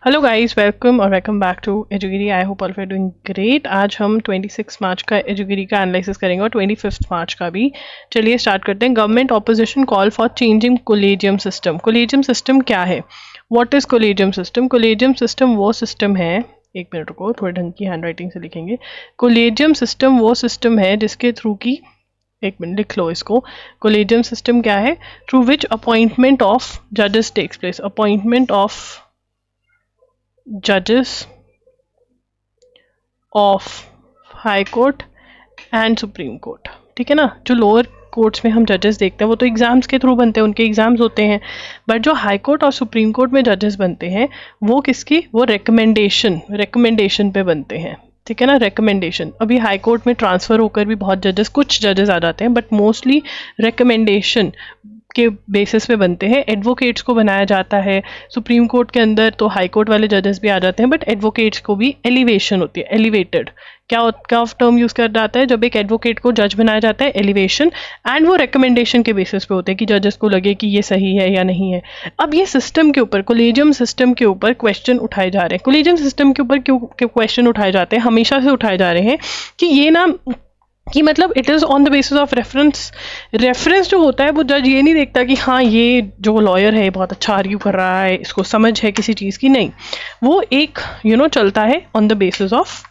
Hello guys, welcome और welcome back to एजुगिरी। I hope all you are doing great. आज हम 26 मार्च का एजुगिरी का एनालिसिस करेंगे और 25 मार्च का भी। चलिए स्टार्ट करते हैं। Government opposition call for changing collegium system. Collegium system क्या है? What is collegium system? Collegium system वो सिस्टम है, एक मिनट रुको, थोड़ी ढंग की हैंड राइटिंग से लिखेंगे। कोलेजियम सिस्टम वो सिस्टम है जिसके थ्रू की, एक मिनट लिख लो इसको। कोलेजियम सिस्टम क्या है? थ्रू विच अपॉइंटमेंट ऑफ जजेस takes place. Appointment of judges of high court and supreme court. ठीक है ना? जो लोअर कोर्ट्स में हम जजेस देखते हैं वो तो एग्जाम्स के थ्रू बनते हैं, उनके एग्जाम्स होते हैं। बट जो हाई कोर्ट और सुप्रीम कोर्ट में जजेस बनते हैं वो किसकी? वो रिकमेंडेशन पे बनते हैं। ठीक है ना? रिकमेंडेशन। अभी हाई कोर्ट में ट्रांसफर होकर भी बहुत जजेस, कुछ जजेस आ जाते हैं, बट मोस्टली रिकमेंडेशन के बेसिस पे बनते हैं। एडवोकेट्स को बनाया जाता है सुप्रीम कोर्ट के अंदर, तो हाई कोर्ट वाले जजेस भी आ जाते हैं, बट एडवोकेट्स को भी एलिवेशन होती है। एलिवेटेड क्या टर्म यूज कर जाता है जब एक एडवोकेट को जज बनाया जाता है? एलिवेशन। एंड वो रिकमेंडेशन के बेसिस पे होते हैं कि जजेस को लगे कि ये सही है या नहीं है। अब ये सिस्टम के ऊपर, कोलेजियम सिस्टम के ऊपर क्वेश्चन उठाए जा रहे हैं। कोलेजियम सिस्टम के ऊपर क्यों क्वेश्चन उठाए जाते हैं? हमेशा से उठाए जा रहे हैं कि ये ना, कि मतलब it is on the basis of reference जो होता है वो जज ये नहीं देखता कि हाँ ये जो लॉयर है बहुत अच्छा आर्ग्यू कर रहा है, इसको समझ है किसी चीज़ की। नहीं, वो एक चलता है ऑन द बेसिस ऑफ,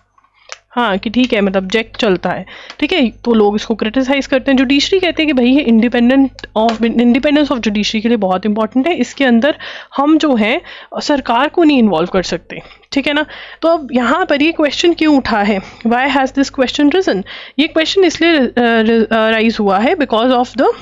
हाँ कि ठीक है, मतलब ऑब्जेक्ट चलता है। ठीक है, तो लोग इसको क्रिटिसाइज करते हैं। जुडिशरी कहते हैं कि भाई ये इंडिपेंडेंस ऑफ जुडिशरी के लिए बहुत इंपॉर्टेंट है, इसके अंदर हम जो है सरकार को नहीं इन्वॉल्व कर सकते। ठीक है ना? तो अब यहाँ पर ये क्वेश्चन क्यों उठा है? Why has this question risen? ये क्वेश्चन इसलिए राइज हुआ है because of the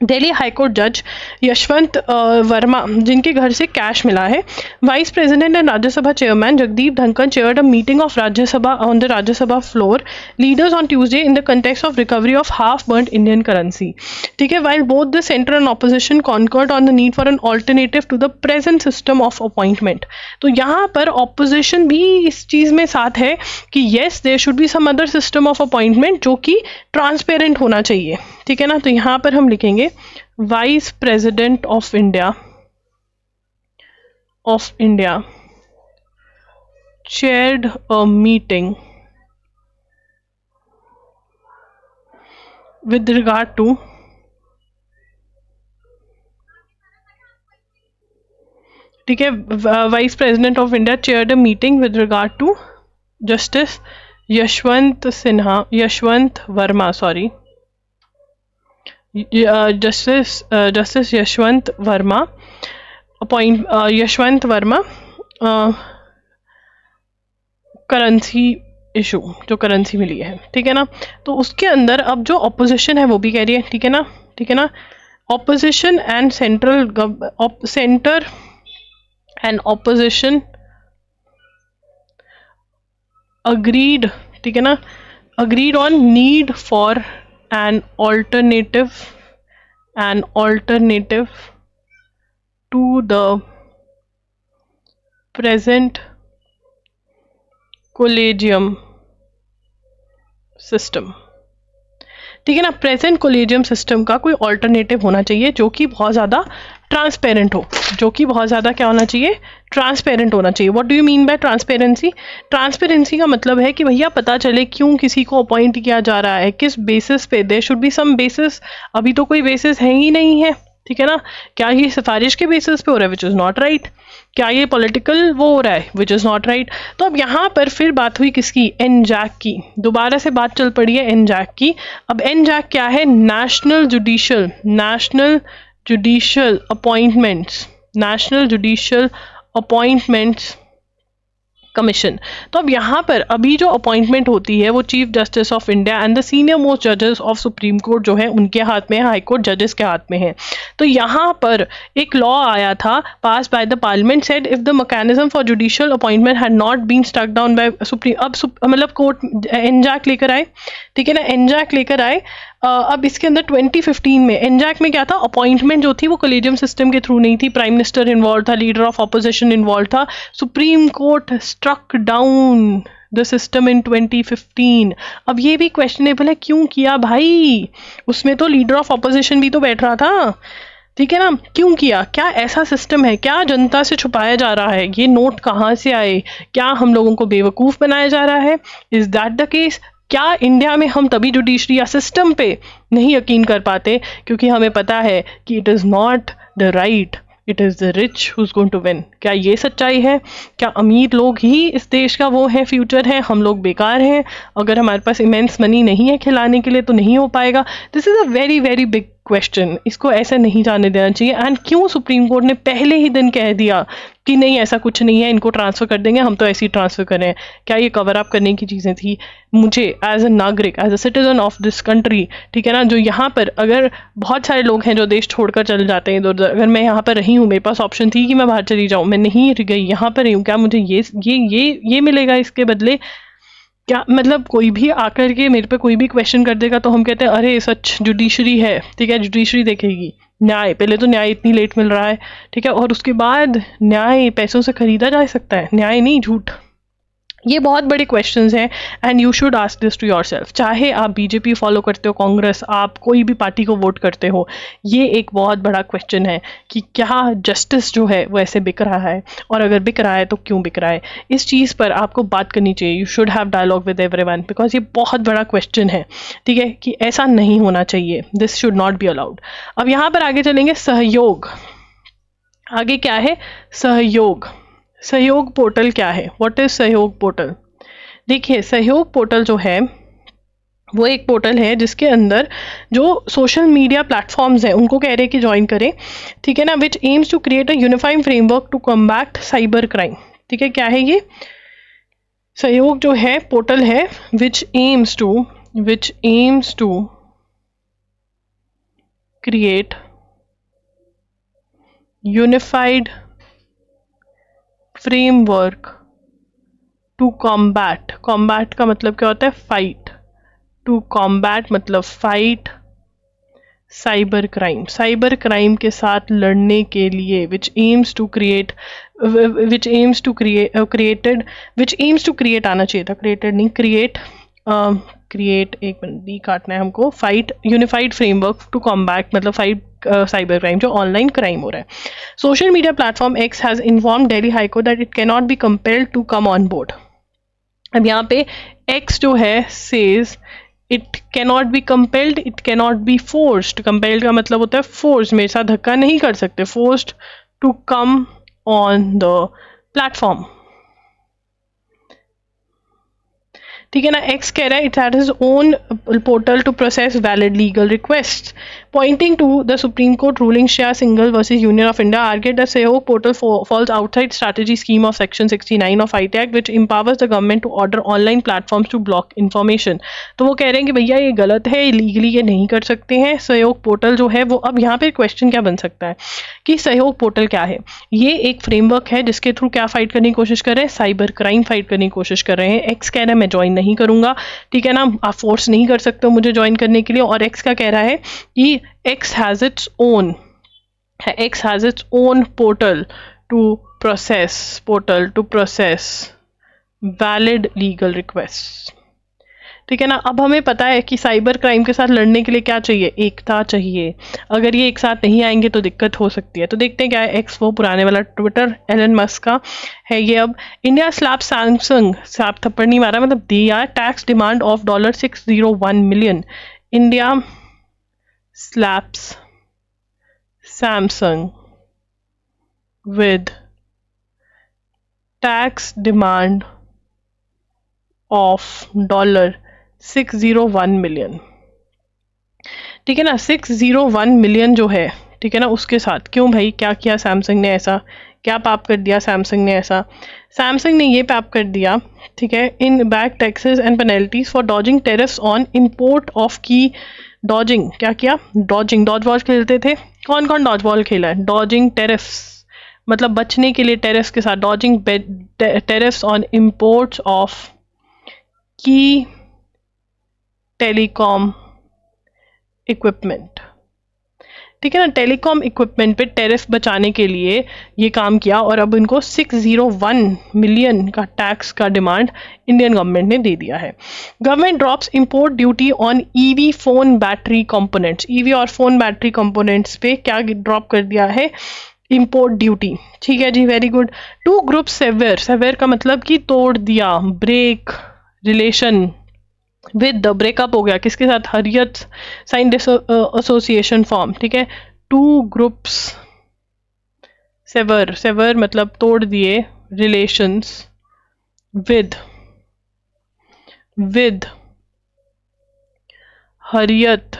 Delhi high court जज यशवंत वर्मा, जिनके घर से कैश मिला है। Vice president and Rajya Sabha chairman Jagdeep Dhankhar chaired a meeting of Rajya Sabha on the Rajya Sabha floor leaders on Tuesday in the context of recovery of half burned Indian currency. ठीक है, while both the centre and opposition concurred on the need for an alternative to the present system of appointment. तो यहाँ पर opposition भी इस चीज़ में साथ है कि yes there should be some other system of appointment जो कि ट्रांसपेरेंट होना चाहिए। ठीक है ना? तो यहाँ पर हम लिखेंगे vice president of India chaired a meeting with regard to ठीक है, vice president of India chaired a meeting with regard to justice Yashwant Varma, sorry, justice Yashwant Varma currency issue, जो करेंसी मिली है। ठीक है ना? तो उसके अंदर अब जो ऑपोजिशन है वो भी कह रही है, ठीक है ना, ठीक है ना, opposition and centre and opposition agreed, ठीक है ना, agreed on need for an alternative to the present collegium system। ठीक है ना? प्रेजेंट कोलेजियम सिस्टम का कोई ऑल्टरनेटिव होना चाहिए जो कि बहुत ज़्यादा ट्रांसपेरेंट हो, जो कि बहुत ज़्यादा क्या होना चाहिए? ट्रांसपेरेंट होना चाहिए। What do you mean by transparency? Transparency का मतलब है कि भैया पता चले क्यों किसी को अपॉइंट किया जा रहा है, किस बेसिस पे। There should be some basis. अभी तो कोई बेसिस है ही नहीं है। ठीक है ना? क्या ये सिफारिश के बेसिस पे हो रहा है, विच इज़ नॉट राइट। क्या ये पॉलिटिकल वो हो रहा है, विच इज़ नॉट राइट। तो अब यहाँ पर फिर बात हुई किसकी? एनजैक की। दोबारा से बात चल पड़ी है एनजैक की। अब एनजैक क्या है? National judicial appointments commission. तो अब यहाँ पर अभी जो अपॉइंटमेंट होती है वो chief justice of India and the senior most जजेस ऑफ सुप्रीम कोर्ट जो है उनके हाथ में है, हाई कोर्ट जजेस के हाथ में है। तो यहाँ पर एक लॉ आया था pass by the parliament, said if the mechanism for judicial appointment had not been stuck down by supreme. अब मतलब कोर्ट एनजैक लेकर आए। ठीक है ना? एनजैक लेकर आए। अब इसके अंदर 2015 में एनजैक में क्या था? अपॉइंटमेंट जो थी वो कोलेजियम सिस्टम के थ्रू नहीं थी। प्राइम मिनिस्टर इन्वॉल्व था, लीडर ऑफ ऑपोजिशन इन्वॉल्व था। Supreme court struck down the system in 2015। अब ये भी क्वेश्चनेबल है, क्यों किया भाई? उसमें तो लीडर ऑफ ऑपोजिशन भी तो बैठ रहा था। ठीक है ना, क्यों किया, क्या ऐसा सिस्टम है, क्या जनता से छुपाया जा रहा है, ये नोट कहाँ से आए, क्या हम लोगों को बेवकूफ़ बनाया जा रहा है, इज दैट द केस? क्या इंडिया में हम तभी जुडिशरी या सिस्टम पे नहीं यकीन कर पाते क्योंकि हमें पता है कि it is not the right, it is the rich who's going to win? क्या ये सच्चाई है? क्या अमीर लोग ही इस देश का वो है, फ्यूचर है, हम लोग बेकार हैं? अगर हमारे पास इमेंस मनी नहीं है खिलाने के लिए तो नहीं हो पाएगा? This is a very very big question, इसको ऐसे नहीं जाने देना चाहिए। एंड क्यों सुप्रीम कोर्ट ने पहले ही दिन कह दिया कि नहीं ऐसा कुछ नहीं है, इनको ट्रांसफ़र कर देंगे, हम तो ऐसे ही ट्रांसफ़र करें? क्या ये कवर अप करने की चीज़ें थी? मुझे एज अ नागरिक, as a citizen of this country, ठीक है ना, जो यहाँ पर अगर बहुत सारे लोग हैं जो देश छोड़कर चले जाते हैं इधर उधर, अगर मैं यहाँ पर रही हूँ, मेरे पास ऑप्शन थी कि मैं बाहर चली जाऊँ, मैं नहीं गई, यहाँ पर रही हूँ, क्या मुझे ये मिलेगा इसके बदले? क्या मतलब कोई भी आकर के मेरे पे कोई भी क्वेश्चन कर देगा तो हम कहते हैं अरे सच जुडिशरी है, ठीक है, जुडिशरी देखेगी न्याय। पहले तो न्याय इतनी लेट मिल रहा है, ठीक है, और उसके बाद न्याय पैसों से खरीदा जा सकता है, न्याय नहीं झूठ। ये बहुत बड़े क्वेश्चंस हैं and you should ask this to yourself. चाहे आप बीजेपी फॉलो करते हो, कांग्रेस, आप कोई भी पार्टी को वोट करते हो, ये एक बहुत बड़ा क्वेश्चन है कि क्या जस्टिस जो है वो ऐसे बिक रहा है, और अगर बिक रहा है तो क्यों बिक रहा है? इस चीज़ पर आपको बात करनी चाहिए। You should have dialogue with everyone because ये बहुत बड़ा क्वेश्चन है, ठीक है, कि ऐसा नहीं होना चाहिए, this should not be allowed. अब यहाँ पर आगे चलेंगे, सहयोग। आगे क्या है? सहयोग। सहयोग पोर्टल क्या है? व्हाट इज सहयोग पोर्टल? देखिए, सहयोग पोर्टल जो है वो एक पोर्टल है जिसके अंदर जो सोशल मीडिया प्लेटफॉर्म्स हैं उनको कह रहे हैं कि ज्वाइन करें, ठीक है ना, which aims to create a unified framework to combat cyber crime. ठीक है, क्या है ये? सहयोग जो है पोर्टल है which aims to create unified framework to combat. Combat का मतलब क्या होता है? फाइट। टू कॉम्बैट मतलब fight cyber crime. Cyber crime के साथ लड़ने के लिए विच एम्स टू क्रिएट आना चाहिए था, क्रिएटेड नहीं, क्रिएट एक मिनट डी काटना है हमको। Fight unified framework to combat मतलब फाइट साइबर क्राइम, जो ऑनलाइन क्राइम हो रहा है। Social media platform X has inform Delhi high court that it can not be compelled to come on board. अब यहाँ पे एक्स जो है says it cannot be compelled, it cannot be forced. Compelled का मतलब होता है फोर्स, मेरे साथ धक्का नहीं कर सकते, forced to come on the platform. ठीक है ना, एक्स कह रहा है it had his own portal to process valid legal request, pointing to the supreme court ruling Shreya Singhal versus union of India argued that Sahyog portal falls outside strategy scheme of section 69 of IT Act which empowers the government to order online platforms to block information। तो वो कह रहे हैं कि भैया ये गलत है, लीगली ये नहीं कर सकते हैं सहयोग पोर्टल जो है वो। अब यहाँ पे क्वेश्चन क्या बन सकता है कि सहयोग पोर्टल क्या है? ये एक फ्रेमवर्क है जिसके थ्रू क्या फाइट करने की कोशिश कर रहे हैं? साइबर क्राइम फाइट करने की कोशिश कर रहे हैं। एक्स कह रहा है मैं ज्वाइन नहीं करूंगा, ठीक है ना, आप फोर्स नहीं कर सकते हो मुझे ज्वाइन करने के लिए। और एक्स का कह रहा है कि X has its own portal to process valid legal request. ठीक है ना, अब हमें पता है कि साइबर क्राइम के साथ लड़ने के लिए क्या चाहिए? एकता चाहिए। अगर ये एक साथ नहीं आएंगे तो दिक्कत हो सकती है। तो देखते हैं क्या है। एक्स वो पुराने वाला ट्विटर एलन मस्क का है ये। अब इंडिया स्लैप सैमसंग, स्लैप थप्पड़ नहीं मारा मतलब दिया tax demand of $601 million. India slaps Samsung with tax demand of $601 million. ठीक है ना, 601 मिलियन जो है, ठीक है ना, उसके साथ क्यों भाई, क्या किया सैमसंग ने ऐसा? क्या पाप कर दिया सैमसंग ने ऐसा? सैमसंग ने ये पाप कर दिया, ठीक है, in back taxes and penalties for dodging tariffs on import of की। डॉजिंग क्या किया? डॉजिंग, डॉज बॉल खेलते थे, कौन कौन डॉज बॉल खेला है? डॉजिंग टेरिफ्स मतलब बचने के लिए टेरिफ्स के साथ, dodging tariffs on imports of की टेलीकॉम इक्विपमेंट। ठीक है ना, टेलीकॉम इक्विपमेंट पे टैरिफ बचाने के लिए ये काम किया और अब इनको 601 मिलियन का टैक्स का डिमांड इंडियन गवर्नमेंट ने दे दिया है। Government drops import duty on EV phone battery components. EV और फोन बैटरी कंपोनेंट्स पे क्या ड्रॉप कर दिया है? Import duty. ठीक है जी, very good. To group severe, severe का मतलब कि तोड़ दिया, ब्रेक रिलेशन विद, ब्रेकअप हो गया किसके साथ? Hurriyat sign this association form. ठीक है, टू ग्रुप्स सेवर, सेवर मतलब तोड़ दिए, relations with Hurriyat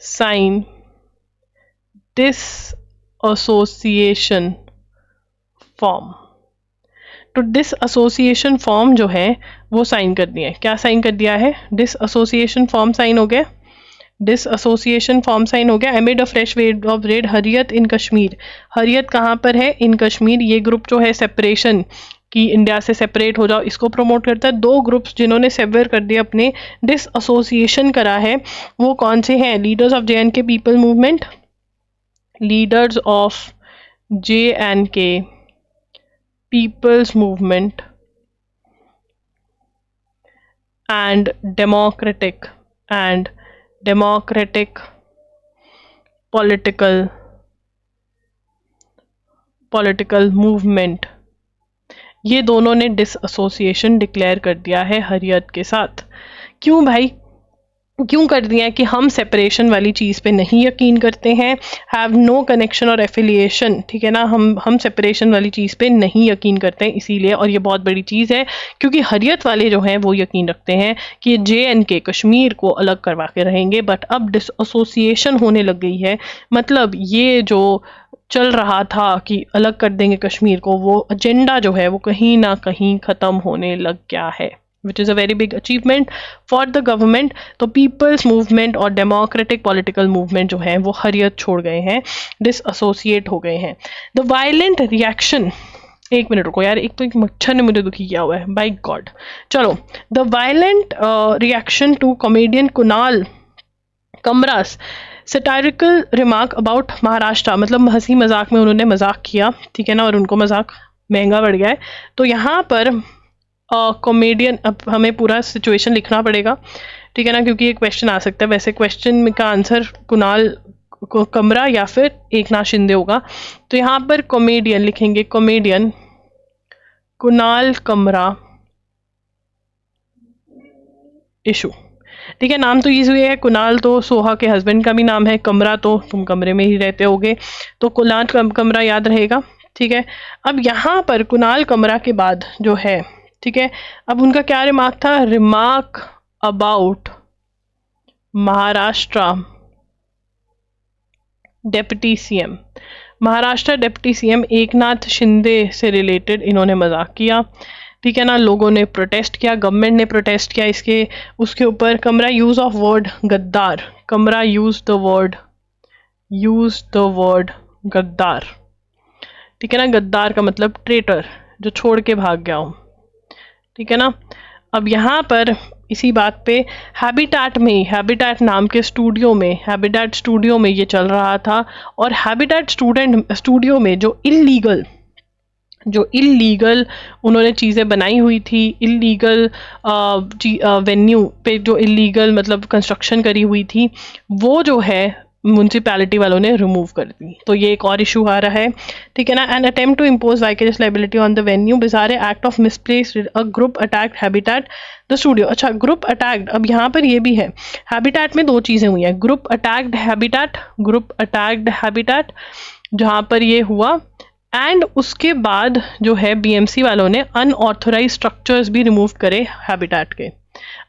sign this association form. तो डिस एसोसिएशन फॉर्म जो है वो साइन कर दिया है। क्या साइन कर दिया है? डिस एसोसिएशन फॉर्म साइन हो गया, डिस एसोसिएशन फॉर्म साइन हो गया। Amid a fresh wave of raid Hurriyat in Kashmir. Hurriyat कहाँ पर है? इन कश्मीर। ये ग्रुप जो है सेपरेशन की, इंडिया से सेपरेट हो जाओ, इसको प्रमोट करता है। दो ग्रुप्स जिन्होंने सेवर कर दिया, अपने डिस एसोसिएशन करा है, वो कौन से हैं? Leaders of JNK people movement, leaders of JNK people's movement and democratic political movement, ये दोनों ने डिसएसोसिएशन डिक्लेयर कर दिया है हरियत के साथ। क्यों भाई, क्यों कर दिया है? कि हम सेपरेशन वाली चीज़ पे नहीं यकीन करते हैं, हैव नो कनेक्शन और एफिलिएशन। ठीक है ना, हम सेपरेशन वाली चीज़ पे नहीं यकीन करते हैं इसीलिए। और ये बहुत बड़ी चीज़ है क्योंकि हरियत वाले जो हैं वो यकीन रखते हैं कि JNK कश्मीर को अलग करवा के रहेंगे, बट अब डिसएसोसिएशन होने लग गई है। मतलब ये जो चल रहा था कि अलग कर देंगे कश्मीर को, वो एजेंडा जो है वो कहीं ना कहीं ख़त्म होने लग गया है, which is a very big achievement for the government। तो पीपल्स मूवमेंट और डेमोक्रेटिक पॉलिटिकल मूवमेंट जो है वो हरियत छोड़ गए हैं, डिसएसोसिएट हो गए हैं। द वायलेंट रिएक्शन, एक मिनट रुको यार, एक तो एक मच्छर ने मुझे दुखी किया हुआ है, बाय गॉड। चलो, the violent reaction to comedian Kunal Kamra's satirical remark about Maharashtra, मतलब हंसी मजाक में उन्होंने मजाक किया, ठीक है ना, और उनको मजाक महंगा पड़ गया है। तो यहाँ पर कॉमेडियन, अब हमें पूरा सिचुएशन लिखना पड़ेगा, ठीक है ना, क्योंकि ये क्वेश्चन आ सकता है। वैसे क्वेश्चन का आंसर कुणाल कमरा या फिर एकनाथ शिंदे होगा। तो यहाँ पर कॉमेडियन लिखेंगे, कॉमेडियन कुणाल कमरा इशू। ठीक है, नाम तो इजी है। कुणाल तो सोहा के हस्बैंड का भी नाम है, कमरा तो तुम कमरे में ही रहते होगे, तो कुणाल कमरा याद रहेगा। ठीक है, अब यहाँ पर कुणाल कमरा के बाद जो है, ठीक है, अब उनका क्या रिमार्क था? Remark about Maharashtra deputy CM, Maharashtra deputy CM Eknath Shinde से रिलेटेड इन्होंने मजाक किया। ठीक है ना, लोगों ने प्रोटेस्ट किया, गवर्नमेंट ने प्रोटेस्ट किया इसके उसके ऊपर। कमरा यूज ऑफ वर्ड गद्दार, कमरा यूज द वर्ड गद्दार। ठीक है ना, गद्दार का मतलब ट्रेटर, जो छोड़ के भाग गया हो। ठीक है ना, अब यहाँ पर इसी बात पे हैबिटेट में, हैबिटेट नाम के स्टूडियो में, हैबिटेट स्टूडियो में ये चल रहा था। और हैबिटेट स्टूडियो में जो इलीगल उन्होंने चीज़ें बनाई हुई थी, इलीगल वेन्यू पे जो इलीगल मतलब कंस्ट्रक्शन करी हुई थी, वो जो है म्यूनसिपैलिटी वालों ने रिमूव कर दी। तो ये एक और इशू आ रहा है। ठीक है ना, an attempt to impose vicarious liability on the venue, bizarre act of misplaced, a group attacked habitat the studio. अच्छा, ग्रुप अटैक्ड, अब यहाँ पर ये भी है, हैबिटेट में दो चीज़ें हुई हैं, ग्रुप अटैक्ड हैबिटेट जहाँ पर ये हुआ, एंड उसके बाद जो है BMC वालों ने अनऑथोराइज स्ट्रक्चर्स भी रिमूव करे हैबिटेट के।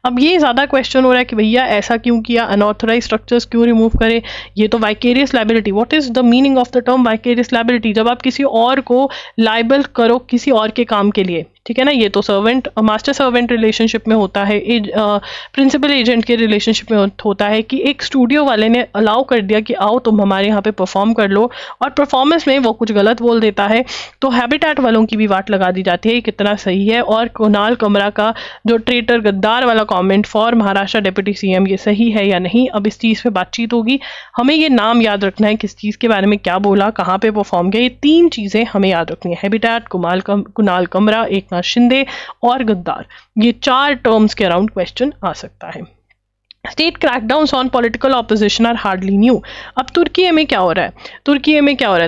अब ये ज़्यादा क्वेश्चन हो रहा है कि भैया ऐसा क्यों किया, अनऑथोराइज स्ट्रक्चर्स क्यों रिमूव करे? ये तो vicarious liability, what is the meaning of the term vicarious liability? जब आप किसी और को लायबल करो किसी और के काम के लिए, ठीक है ना। ये तो सर्वेंट मास्टर सर्वेंट रिलेशनशिप में होता है, प्रिंसिपल एजेंट के रिलेशनशिप में होता है कि एक स्टूडियो वाले ने अलाउ कर दिया कि आओ तुम हमारे यहाँ पे परफॉर्म कर लो, और परफॉर्मेंस में वो कुछ गलत बोल देता है तो हैबिटेट वालों की भी वाट लगा दी जाती है ये कितना सही है। और कुणाल कमरा का जो ट्रेटर गद्दार वाला comment for Maharashtra deputy CM, ये सही है या नहीं, अब इस चीज़ पे बातचीत होगी। हमें ये नाम याद रखना है, किस चीज़ के बारे में क्या बोला, कहाँ पे परफॉर्म किया, ये 3 चीज़ें हमें याद रखनी है। हैबिटेट, कुणाल कमरा, एकनाथ शिंदे और गद्दार, ये 4 टर्म्स के अराउंड क्वेश्चन आ सकता है। State crackdowns on political opposition are hardly new. अब तुर्की में क्या हो रहा है,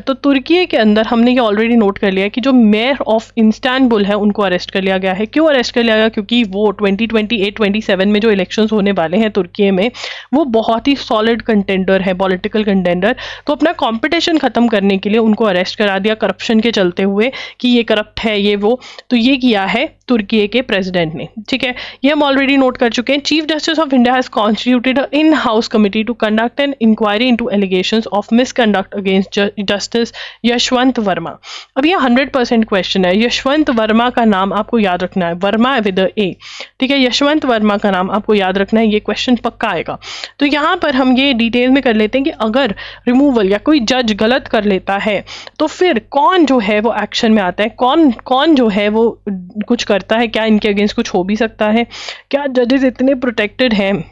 तो तुर्की के अंदर हमने ये ऑलरेडी नोट कर लिया कि जो मेयर ऑफ इस्तांबुल है उनको अरेस्ट कर लिया गया है। क्यों अरेस्ट कर लिया गया? क्योंकि वो 2028-27 में जो इलेक्शंस होने वाले हैं तुर्की में, वो बहुत ही सॉलिड कंटेंडर है, पॉलिटिकल कंटेंडर। तो अपना कॉम्पिटिशन खत्म करने के लिए उनको अरेस्ट करा दिया करप्शन के चलते हुए कि ये करप्ट है, ये वो। तो ये किया है तुर्की के प्रेसिडेंट ने, ठीक है, ये हम ऑलरेडी नोट कर चुके हैं। Chief justice of India has constituted an in-house committee to conduct an inquiry into allegations of misconduct against Justice Yashwant Verma. अब ये 100% क्वेश्चन है। यशवंत वर्मा का नाम आपको याद रखना है, वर्मा विद ए, ठीक है, यशवंत वर्मा का नाम आपको याद रखना है, ये क्वेश्चन पक्का आएगा। तो यहाँ पर हम ये डिटेल में कर लेते हैं कि अगर रिमूवल या कोई जज गलत कर लेता है तो फिर कौन जो है वो एक्शन में आता है, कौन जो है वो कुछ करता है, क्या इनके अगेंस्ट कुछ हो भी सकता है, क्या जजेस इतने प्रोटेक्टेड हैं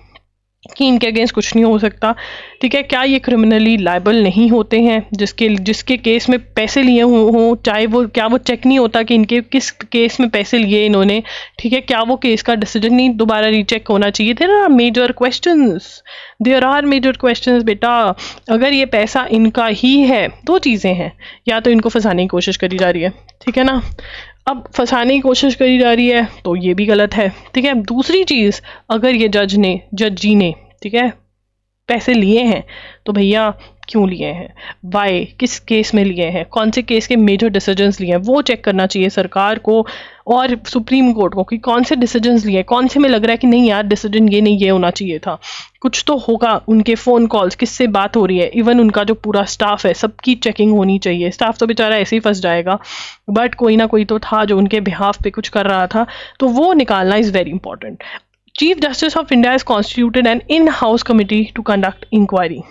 कि इनके अगेंस्ट कुछ नहीं हो सकता, ठीक है, क्या ये क्रिमिनली लायबल नहीं होते हैं, जिसके केस में पैसे लिए हों, चाहे वो क्या वो चेक नहीं होता कि इनके किस केस में पैसे लिए इन्होंने, ठीक है, क्या वो केस का डिसीजन नहीं दोबारा रीचेक होना चाहिए। देयर आर मेजर क्वेश्चंस बेटा। अगर ये पैसा इनका ही है, 2 चीज़ें हैं, या तो इनको फंसाने की कोशिश करी जा रही है, ठीक है ना, अब फंसाने की कोशिश करी जा रही है तो ये भी गलत है, ठीक है। दूसरी चीज़, अगर ये जज जी ने, ठीक है, पैसे लिए हैं तो भैया क्यों लिए हैं, वाई, किस केस में लिए हैं, कौन से केस के मेजर डिसीजंस लिए हैं, वो चेक करना चाहिए सरकार को और सुप्रीम कोर्ट को कि कौन से डिसीजंस लिए, कौन से में लग रहा है कि नहीं यार डिसीजन ये नहीं, ये होना चाहिए था। कुछ तो होगा, उनके फ़ोन कॉल्स, किससे बात हो रही है, इवन उनका जो पूरा स्टाफ है सबकी चेकिंग होनी चाहिए। स्टाफ तो बेचारा ऐसे ही फंस जाएगा, बट कोई ना कोई तो था जो उनके बिहाफ पे कुछ कर रहा था, तो वो निकालना is very important. Chief Justice of India has constituted an in-house committee to conduct inquiry.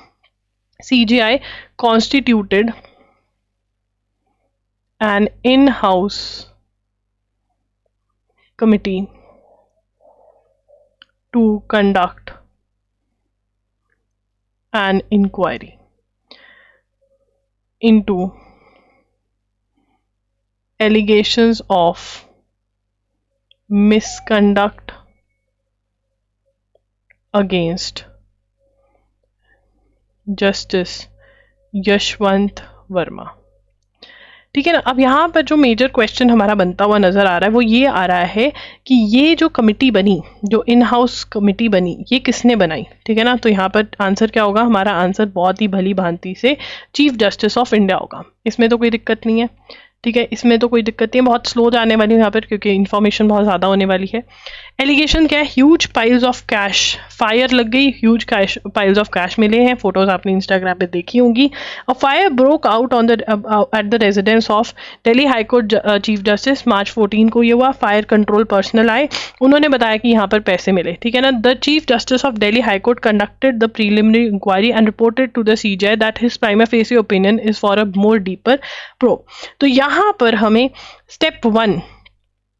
CJI constituted an in-house committee to conduct an inquiry into allegations of misconduct against justice Yashwant Verma, ठीक है ना। अब यहाँ पर जो मेजर क्वेश्चन हमारा बनता हुआ नज़र आ रहा है वो ये आ रहा है कि ये जो कमिटी बनी, जो इन हाउस कमिटी बनी, ये किसने बनाई, ठीक है ना। तो यहाँ पर आंसर क्या होगा, हमारा आंसर बहुत ही भली भांति से चीफ जस्टिस ऑफ इंडिया होगा। इसमें तो कोई दिक्कत नहीं है, ठीक है, इसमें तो कोई दिक्कत नहीं है। बहुत स्लो जाने वाली है यहाँ पर क्योंकि इन्फॉर्मेशन बहुत ज़्यादा होने वाली है। एलिगेशन क्या है, huge piles of cash, fire लग गई, huge cash piles of cash मिले हैं, फोटोज आपने इंस्टाग्राम पे देखी होंगी। A fire broke out on the at the residence of Delhi high court chief justice, March 14 को ये हुआ। फायर कंट्रोल पर्सनल आए, उन्होंने बताया कि यहाँ पर पैसे मिले, ठीक है ना। The chief justice of Delhi high court conducted the preliminary inquiry and reported to the CJI that his prima facie opinion is for a more deeper probe. तो यहाँ पर हमें स्टेप 1,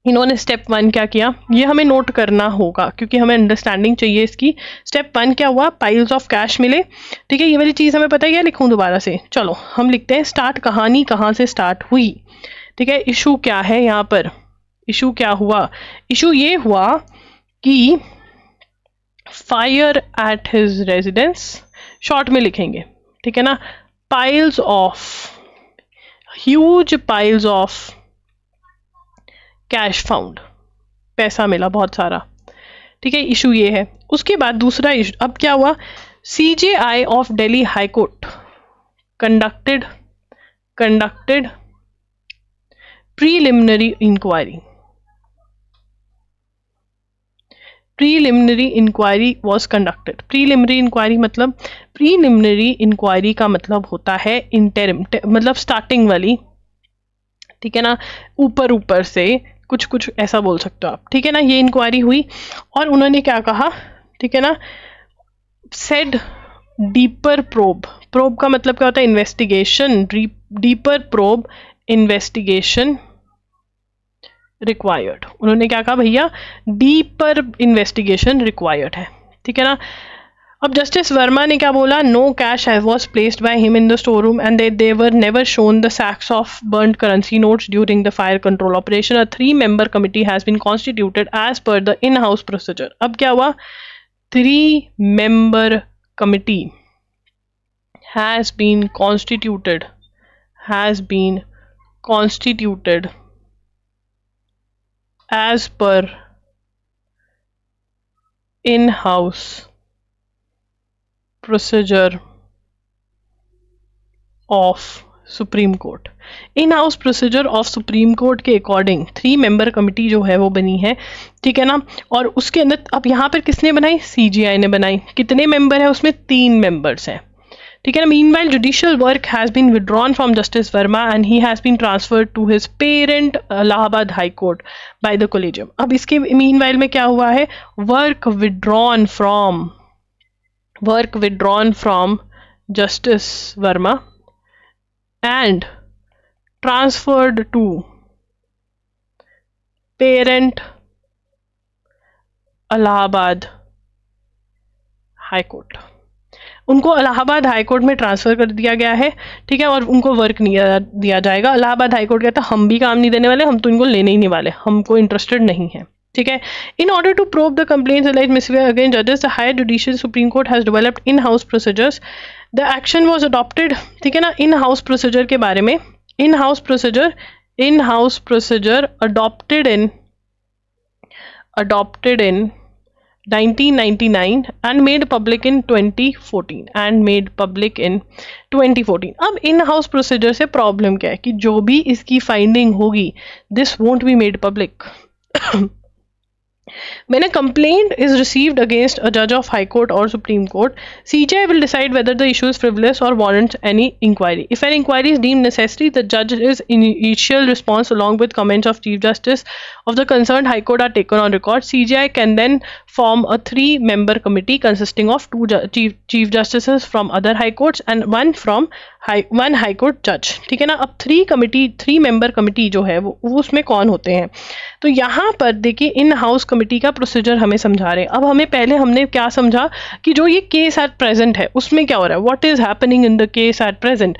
इन्होंने स्टेप 1 क्या किया, ये हमें नोट करना होगा क्योंकि हमें अंडरस्टैंडिंग चाहिए इसकी। स्टेप 1 क्या हुआ, पाइल्स ऑफ कैश मिले, ठीक है, ये वाली चीज़ हमें पता है। क्या लिखूं दोबारा से, चलो हम लिखते हैं स्टार्ट, कहानी कहाँ से स्टार्ट हुई, ठीक है। इशू क्या है यहाँ पर, इशू क्या हुआ, इशू ये हुआ कि fire at his residence, short में लिखेंगे, ठीक है ना, piles of, huge piles of cash found, पैसा मिला बहुत सारा, ठीक है, इशू ये है। उसके बाद दूसरा इशू, अब क्या हुआ, CJI of Delhi high court conducted preliminary inquiry, preliminary inquiry was conducted. Preliminary inquiry मतलब, प्रीलिमिनरी इंक्वायरी का मतलब होता है इंटरिम, मतलब स्टार्टिंग वाली, ठीक है ना, ऊपर ऊपर से कुछ कुछ ऐसा बोल सकते हो आप, ठीक है ना। ये इंक्वायरी हुई और उन्होंने क्या कहा, ठीक है ना, सेड डीपर प्रोब, प्रोब का मतलब क्या होता है, investigation, deeper probe investigation required. उन्होंने क्या कहा, भैया डीपर इन्वेस्टिगेशन रिक्वायर्ड है, ठीक है ना। अब जस्टिस वर्मा ने क्या बोला, no cash was placed by him in the store room and they were never shown the sacks of burned currency notes during the fire control operation. A 3-member committee has been constituted as per the in house procedure. अब क्या हुआ, 3-member committee has been constituted as per in-house procedure of supreme court. In house procedure of supreme court के according 3-member committee जो है वो बनी है, ठीक है ना। और उसके अंदर अब यहाँ पर किसने बनाई, CGI ने बनाई। कितने मेंबर है उसमें, 3 members हैं, ठीक है ना। Meanwhile judicial work has been withdrawn from justice Varma and he has been transferred to his parent Allahabad high court by the collegium. अब इसके मीनवाइल में क्या हुआ है, work withdrawn from justice Varma and transferred to parent Allahabad high court. उनको Allahabad high court में transfer कर दिया गया है, ठीक है, और उनको वर्क नहीं दिया जाएगा। इलाहाबाद हाई कोर्ट कहता है हम भी काम नहीं देने वाले, हम तो इनको लेने ही नहीं वाले, हमको इंटरेस्टेड नहीं है, ठीक है। In order to probe the complaints alleged misbehavior against judges, the higher judicial supreme court has developed in-house procedures. The action was adopted, ठीक है ना। इन हाउस प्रोसीजर के बारे में, इन house procedure adopted in 1999 and made public in 2014 अब इन house procedure से problem क्या है कि जो भी इसकी फाइंडिंग होगी, this won't be made public. When a complaint is received against a judge of High Court or Supreme Court, CJI will decide whether the issue is frivolous or warrants any inquiry. If an inquiry is deemed necessary, the judge's initial response along with comments of Chief Justice of the concerned High Court are taken on record. CJI can then form a 3-member committee consisting of 2 Chief Justices from other High Courts and one High Court judge, ठीक है ना। अब 3-member committee जो है वो उसमें कौन होते हैं, तो यहाँ पर देखिए इन हाउस कमिटी का प्रोसीजर हमें समझा रहे हैं। अब हमने क्या समझा कि जो ये केस एट प्रेजेंट है उसमें क्या हो रहा है, what is happening in the case at present.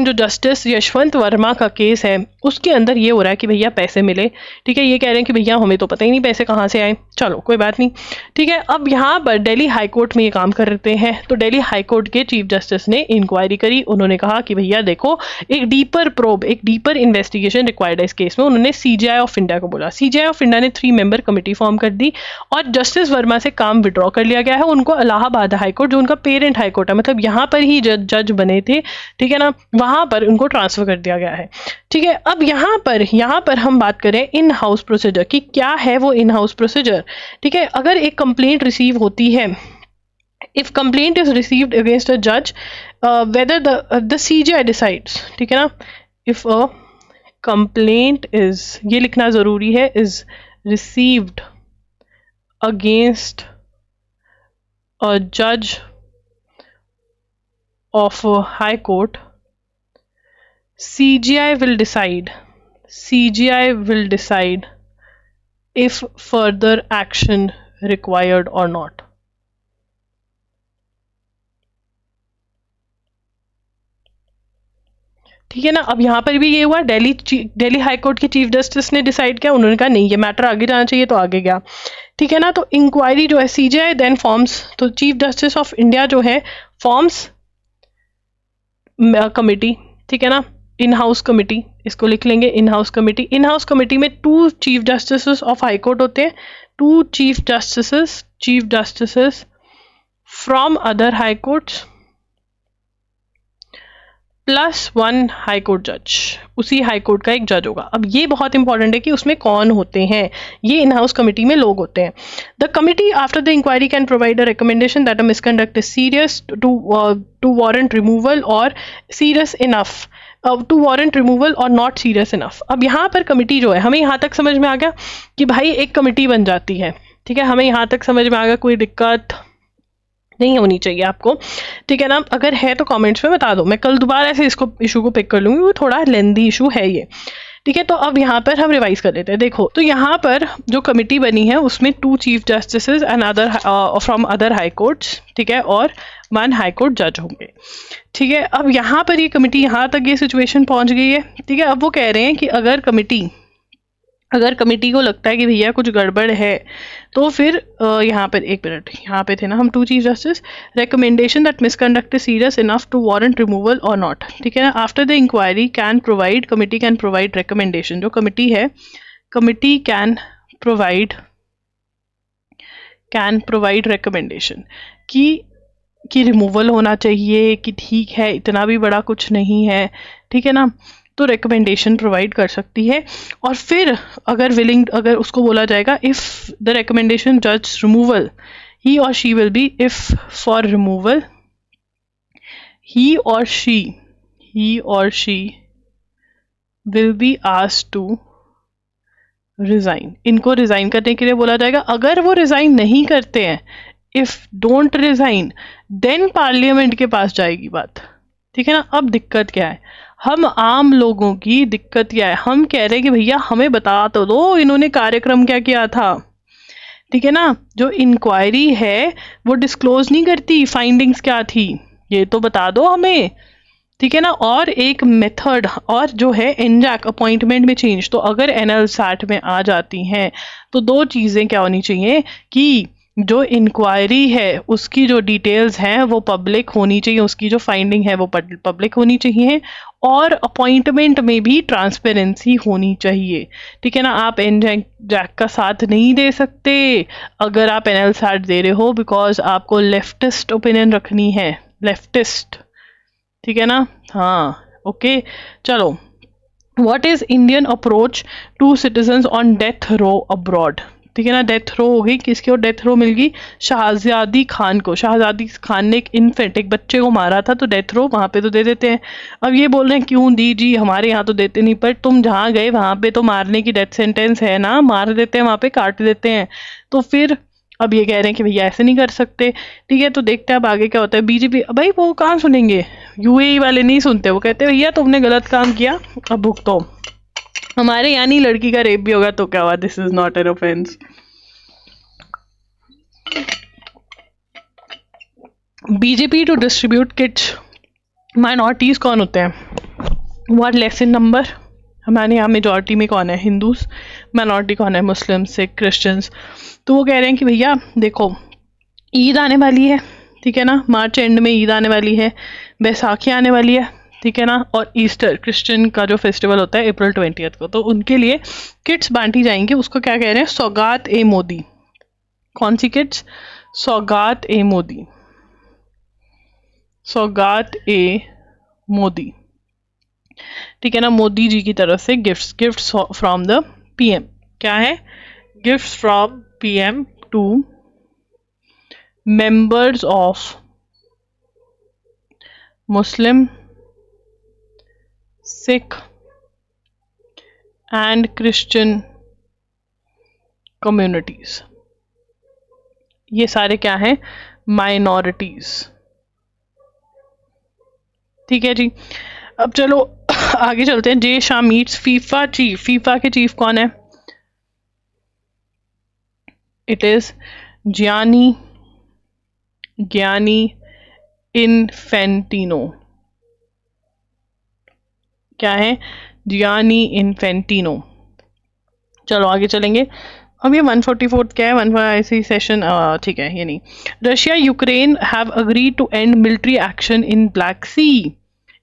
जो जस्टिस यशवंत वर्मा का केस है उसके अंदर ये हो रहा है कि भैया पैसे मिले, ठीक है। ये कह रहे हैं कि भैया हमें तो पता ही नहीं पैसे कहाँ से आए, चलो कोई बात नहीं, ठीक है। अब यहाँ पर दिल्ली हाई कोर्ट में ये काम करते हैं, तो दिल्ली हाई कोर्ट के चीफ जस्टिस ने इंक्वायरी करी। उन्होंने कहा कि भैया देखो एक डीपर इन्वेस्टिगेशन रिक्वायर्ड है इस केस में। उन्होंने CJI ऑफ इंडिया को बोला, CJI ऑफ इंडिया ने 3-member कमिटी फॉर्म कर दी और जस्टिस वर्मा से काम विड्रॉ कर लिया गया है। उनको इलाहाबाद हाई कोर्ट, जो उनका पेरेंट हाई कोर्ट है, मतलब यहाँ पर ही जज बने थे, ठीक है ना, वहां पर उनको ट्रांसफर कर दिया गया है, ठीक है। अब यहाँ पर हम बात करें इन हाउस प्रोसीजर की, क्या है वो इन हाउस प्रोसीजर, ठीक है। अगर एक कंप्लेंट रिसीव होती है, if complaint is received against a judge, whether the CJI decides, ठीक है ना, if a complaint is, ये लिखना जरूरी है, is received against a judge of a high court, CJI will decide if further action required or not. ठीक है ना। अब यहाँ पर भी ये हुआ, दिल्ली हाई कोर्ट के चीफ जस्टिस ने डिसाइड किया, उन्होंने कहा नहीं ये मैटर आगे जाना चाहिए, तो आगे गया, ठीक है ना। तो इंक्वायरी जो है CJI देन फॉर्म्स, तो चीफ जस्टिस ऑफ इंडिया जो है फॉर्म्स कमिटी, ठीक है ना, इन हाउस कमिटी, इसको लिख लेंगे in house committee. In house committee में 2 chief justice of high court होते हैं, 2 chief justice from other high courts plus 1 high court जज, उसी हाई कोर्ट का एक जज होगा। अब ये बहुत इंपॉर्टेंट है कि उसमें कौन होते हैं, ये इन हाउस कमिटी में लोग होते हैं। The committee after the inquiry can provide a recommendation that a misconduct is serious to warrant removal और serious enough to warrant removal और नॉट सीरियस इनफ। अब यहाँ पर कमिटी जो है, हमें यहाँ तक समझ में आ गया कि भाई एक कमिटी बन जाती है, ठीक है, हमें यहाँ तक समझ में आ गया, कोई दिक्कत नहीं होनी चाहिए आपको, ठीक है ना। अगर है तो कमेंट्स में बता दो, मैं कल दोबारा से इसको इशू को पिक कर लूँगी, वो थोड़ा लेंदी इशू है ये, ठीक है। तो अब यहाँ पर हम रिवाइज कर लेते हैं। देखो, तो यहाँ पर जो कमिटी बनी है उसमें 2 chief justices and other from other high courts, ठीक है, और 1 हाई कोर्ट जज होंगे, ठीक है। अब यहाँ पर ये कमिटी, यहाँ तक ये सिचुएशन पहुँच गई है, ठीक है। अब वो कह रहे हैं कि अगर कमिटी को लगता है कि भैया कुछ गड़बड़ है, तो फिर यहाँ पर एक मिनट, यहाँ पे थे ना हम, 2 chief justice, recommendation that misconduct is serious enough to warrant removal और नॉट, ठीक है ना। After the inquiry committee can provide recommendation, जो कमिटी है, कमिटी कैन प्रोवाइड रिकमेंडेशन कि रिमूवल होना चाहिए, कि ठीक है इतना भी बड़ा कुछ नहीं है, ठीक है ना, तो रिकमेंडेशन प्रोवाइड कर सकती है। और फिर अगर उसको बोला जाएगा, इफ़ द रिकमेंडेशन जज रिमूवल, ही और she will be, if for removal he और she will be asked to resign, इनको रिज़ाइन करने के लिए बोला जाएगा। अगर वो रिज़ाइन नहीं करते हैं, if don't resign, then parliament के पास जाएगी बात, ठीक है ना। अब दिक्कत क्या है, हम आम लोगों की दिक्कत क्या है, हम कह रहे हैं कि भैया हमें बता तो दो इन्होंने कार्यक्रम क्या किया था, ठीक है ना। जो इंक्वायरी है वो डिस्क्लोज नहीं करती फाइंडिंग्स क्या थी, ये तो बता दो हमें, ठीक है ना। और एक मेथड, और जो है एनजैक अपॉइंटमेंट में चेंज, तो अगर NL 60 में आ जाती हैं तो 2 चीज़ें क्या होनी चाहिए, कि जो इंक्वायरी है उसकी जो डिटेल्स हैं वो पब्लिक होनी चाहिए, उसकी जो फाइंडिंग है वो पब्लिक होनी चाहिए, और अपॉइंटमेंट में भी ट्रांसपेरेंसी होनी चाहिए, ठीक है ना। आप एनजैक का साथ नहीं दे सकते अगर आप NL 60 दे रहे हो, बिकॉज आपको लेफ्टिस्ट ओपिनियन रखनी है, लेफ्टिस्ट, ठीक है ना। हाँ, ओके, चलो। What is Indian approach to citizens on death row abroad, ठीक है ना। डेथ रो हो गई, किसकी और डेथ रो मिल गई, शाहजादी खान को। शाहजादी खान ने एक इन्फेंट, एक बच्चे को मारा था, तो डेथ रो वहाँ पे तो दे देते हैं। अब ये बोल रहे हैं क्यों दी जी, हमारे यहाँ तो देते नहीं, पर तुम जहाँ गए वहाँ पे तो मारने की डेथ सेंटेंस है ना, मार देते हैं वहाँ पे, काट देते हैं। तो फिर अब ये कह रहे हैं कि भैया ऐसे नहीं कर सकते, ठीक है। तो देखते हैं अब आगे क्या होता है। बीजेपी, भाई वो कहाँ सुनेंगे, UAE वाले नहीं सुनते, वो कहते हैं भैया तुमने गलत काम किया, अब भुगतो। हमारे यहाँ नहीं, लड़की का रेप भी होगा तो क्या हुआ, this is not an offence. BJP to distribute kits, minorities कौन होते हैं, व्हाट लेस इन नंबर, हमारे यहाँ मेजॉरिटी में कौन है, हिंदूज, माइनॉरिटी कौन है, मुस्लिम, सिख, क्रिश्चियंस। तो वो कह रहे हैं कि भैया देखो ईद आने वाली है, ठीक है ना, मार्च एंड में ईद आने वाली है, बैसाखी आने वाली है, ठीक है ना, और ईस्टर क्रिश्चियन का जो फेस्टिवल होता है April 20 को, तो उनके लिए किट्स बांटी जाएंगी। उसको क्या कह रहे हैं, सौगात ए मोदी। कौन सी किट्स, सौगात ए मोदी, सौगात ए मोदी, ठीक है ना, मोदी जी की तरफ से गिफ्ट्स फ्रॉम द PM। क्या है, gifts from PM to members of Muslim, Sikh and Christian communities। ये सारे क्या हैं, माइनॉरिटीज, ठीक है जी। अब चलो आगे चलते हैं। Jay Shah meets FIFA chief, FIFA के चीफ कौन है, इट इज गियानी इन्फेंटिनो। क्या है, गियानी इन्फेंटिनो। चलो आगे चलेंगे। अब ये 144 क्या है, 140 सेशन, ठीक है, ये नहीं। Russia Ukraine have agreed to end military action in Black Sea,